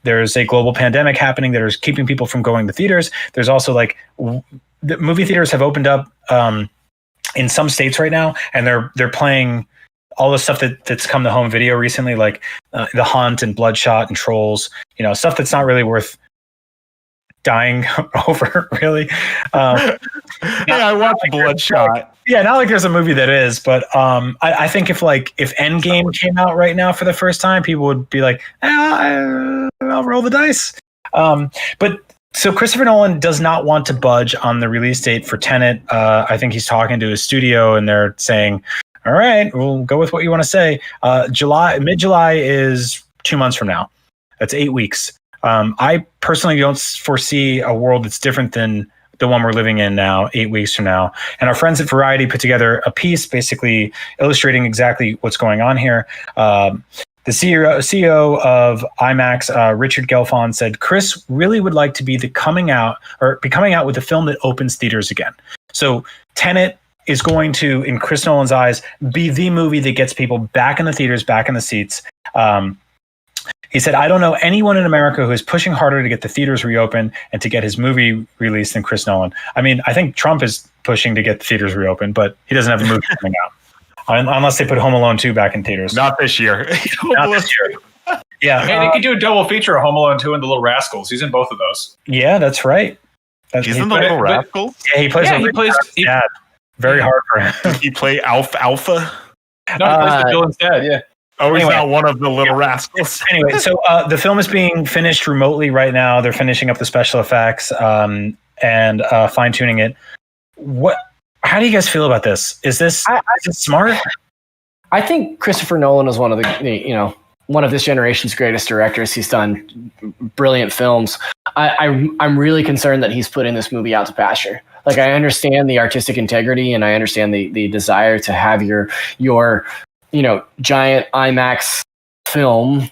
There's a global pandemic happening that is keeping people from going to theaters. There's also like the movie theaters have opened up in some states right now, and they're playing all the stuff that's come to home video recently, like The Hunt and Bloodshot and Trolls, stuff that's not really worth dying over, really.
I watched Bloodshot.
Yeah, not like there's a movie that is, but I think if Endgame came out right now for the first time, people would be like, I'll roll the dice. But so Christopher Nolan does not want to budge on the release date for Tenet. I think he's talking to his studio, and they're saying, all right, we'll go with what you want to say. Mid-July is 2 months from now. That's 8 weeks. I personally don't foresee a world that's different than the one we're living in now, 8 weeks from now. And our friends at Variety put together a piece basically illustrating exactly what's going on here. The CEO of IMAX, Richard Gelfond, said Chris really would like to be coming out with a film that opens theaters again. So Tenet is going to, in Chris Nolan's eyes, be the movie that gets people back in the theaters, back in the seats. He said, I don't know anyone in America who is pushing harder to get the theaters reopened and to get his movie released than Chris Nolan. I mean, I think Trump is pushing to get the theaters reopened, but he doesn't have a movie coming out. Unless they put Home Alone 2 back in theaters.
Not this year.
Not this year. Yeah.
Hey, they could do a double feature of Home Alone 2 and The Little Rascals. He's in both of those.
Yeah, that's right.
He's in The Little Rascals?
Yeah, he plays dad. Very hard for him.
Did he play Alpha?
No, he plays the villain's dad, yeah.
Oh, he's not one of the Little Rascals.
Anyway, so the film is being finished remotely right now. They're finishing up the special effects and fine-tuning it. How do you guys feel about this? Is this smart?
I think Christopher Nolan is one of one of this generation's greatest directors. He's done brilliant films. I'm really concerned that he's putting this movie out to pasture. Like, I understand the artistic integrity, and I understand the desire to have your giant IMAX film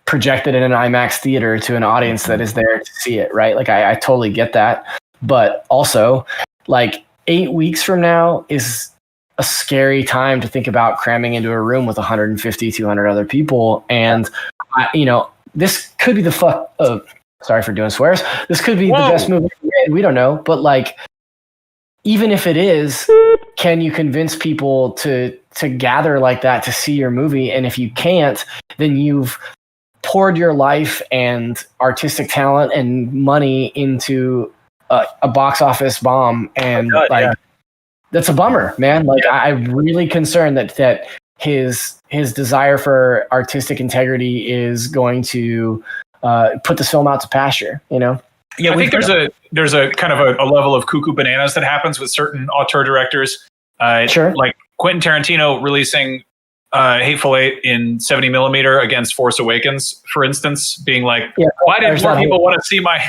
projected in an IMAX theater to an audience that is there to see it, right? Like, I totally get that. But also, like, 8 weeks from now is a scary time to think about cramming into a room with 150, 200 other people. And, this could be sorry for doing swears. This could be the best movie made. We don't know. But, like, even if it is, can you convince people to gather like that to see your movie? And if you can't, then you've poured your life and artistic talent and money into a box office bomb. And that's a bummer, man. Like, I'm really concerned that his desire for artistic integrity is going to put this film out to pasture,
Yeah, I think there's a kind of a level of cuckoo bananas that happens with certain auteur directors.
Sure.
Like Quentin Tarantino releasing Hateful Eight in 70 millimeter against Force Awakens, for instance, being like, why did more people want to see my...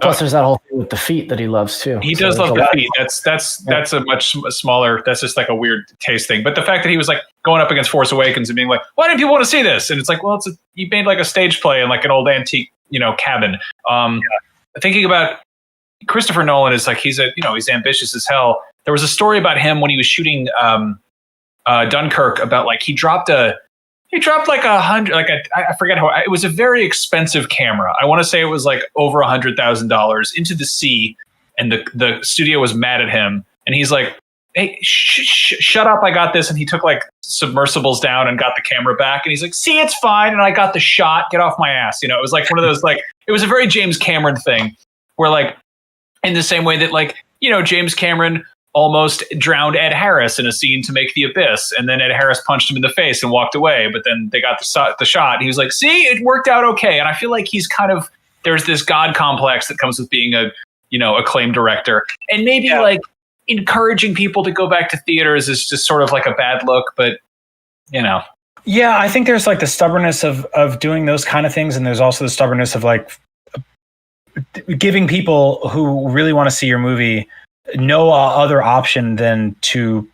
Plus, there's that whole thing with the feet that he loves too.
He does love the feet. That's a much smaller. That's just like a weird taste thing. But the fact that he was like going up against Force Awakens and being like, "Why didn't people want to see this?" And it's like, well, he made like a stage play in like an old antique, cabin. Thinking about Christopher Nolan is like he's ambitious as hell. There was a story about him when he was shooting Dunkirk about like he dropped like I forget how, it was a very expensive camera. I want to say it was like over $100,000 into the sea, and the studio was mad at him, and he's like, "Hey, shut up! I got this." And he took like submersibles down and got the camera back, and he's like, "See, it's fine, and I got the shot. Get off my ass." It was like one of those, like, it was a very James Cameron thing, where like in the same way that like James Cameron almost drowned Ed Harris in a scene to make The Abyss, and then Ed Harris punched him in the face and walked away, but then they got the shot. He was like, "See, it worked out okay." And I feel like he's kind of, there's this God complex that comes with being a acclaimed director, and maybe like encouraging people to go back to theaters is just sort of like a bad look, but
Yeah, I think there's like the stubbornness of doing those kind of things, and there's also the stubbornness of like giving people who really want to see your movie no other option than to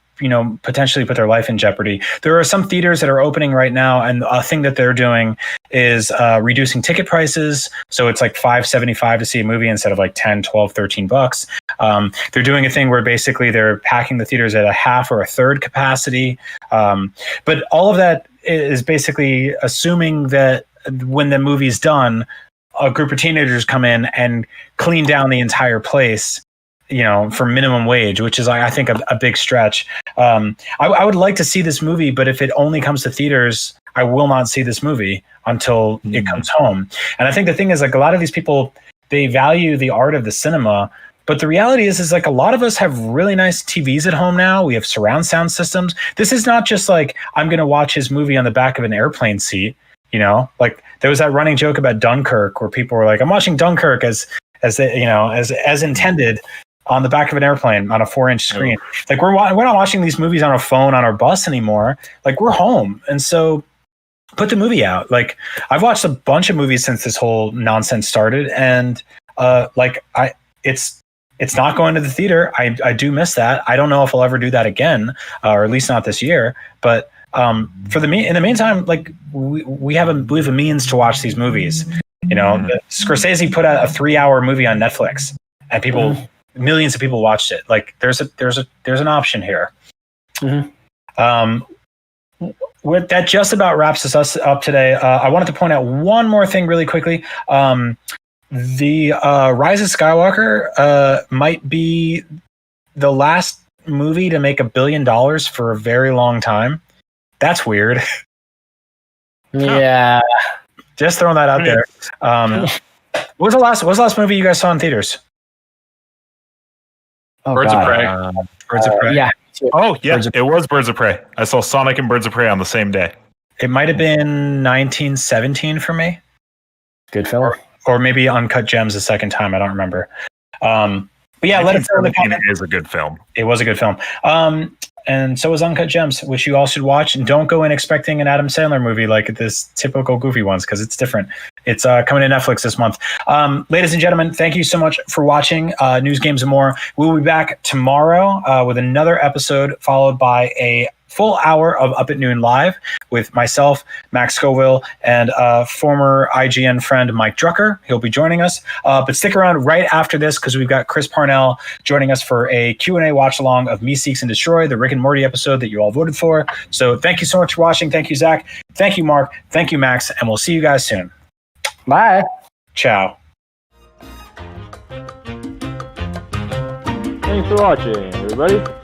potentially put their life in jeopardy. There are some theaters that are opening right now, and a thing that they're doing is reducing ticket prices. So it's like $5.75 to see a movie instead of like $10, $12, $13. They're doing a thing where basically they're packing the theaters at a half or a third capacity. But all of that is basically assuming that when the movie's done, a group of teenagers come in and clean down the entire place, for minimum wage, which is, I think, a big stretch. I would like to see this movie, but if it only comes to theaters, I will not see this movie until it comes home. And I think the thing is, like, a lot of these people, they value the art of the cinema, but the reality is like a lot of us have really nice TVs at home now. We have surround sound systems. This is not just like, I'm going to watch his movie on the back of an airplane seat. Like there was that running joke about Dunkirk where people were like, I'm watching Dunkirk as intended on the back of an airplane on a 4-inch screen. Like we're not watching these movies on our phone, on our bus anymore. Like we're home. And so put the movie out. Like I've watched a bunch of movies since this whole nonsense started. And it's not going to the theater. I do miss that. I don't know if I'll ever do that again, or at least not this year. But in the meantime, like we have a means to watch these movies. Scorsese put out a 3-hour movie on Netflix, and millions of people watched it. Like there's an option here. With that, just about wraps us up today. I wanted to point out one more thing really quickly. The Rise of Skywalker might be the last movie to make $1 billion for a very long time. That's weird.
Yeah.
Just throwing that out there. What was the last movie you guys saw in theaters?
Birds of Prey.
Birds of Prey.
Yeah.
Oh, yeah. It was Birds of Prey. I saw Sonic and Birds of Prey on the same day.
It might have been 1917 for me.
Good film.
Or maybe Uncut Gems the second time. I don't remember. But yeah, let us know in the comments.
It is a good film.
It was a good film. And so is Uncut Gems, which you all should watch. And don't go in expecting an Adam Sandler movie like this typical goofy ones, because it's different. It's coming to Netflix this month. Ladies and gentlemen, thank you so much for watching News, Games, and More. We'll be back tomorrow with another episode, followed by a full hour of Up at Noon Live with myself, Max Scoville, and former IGN friend Mike Drucker. He'll be joining us. But stick around right after this, because we've got Chris Parnell joining us for a Q&A watch-along of Me, Seeks, and Destroy, the Rick and Morty episode that you all voted for. So thank you so much for watching. Thank you, Zach. Thank you, Mark. Thank you, Max. And we'll see you guys soon.
Bye.
Ciao.
Thanks for watching, everybody.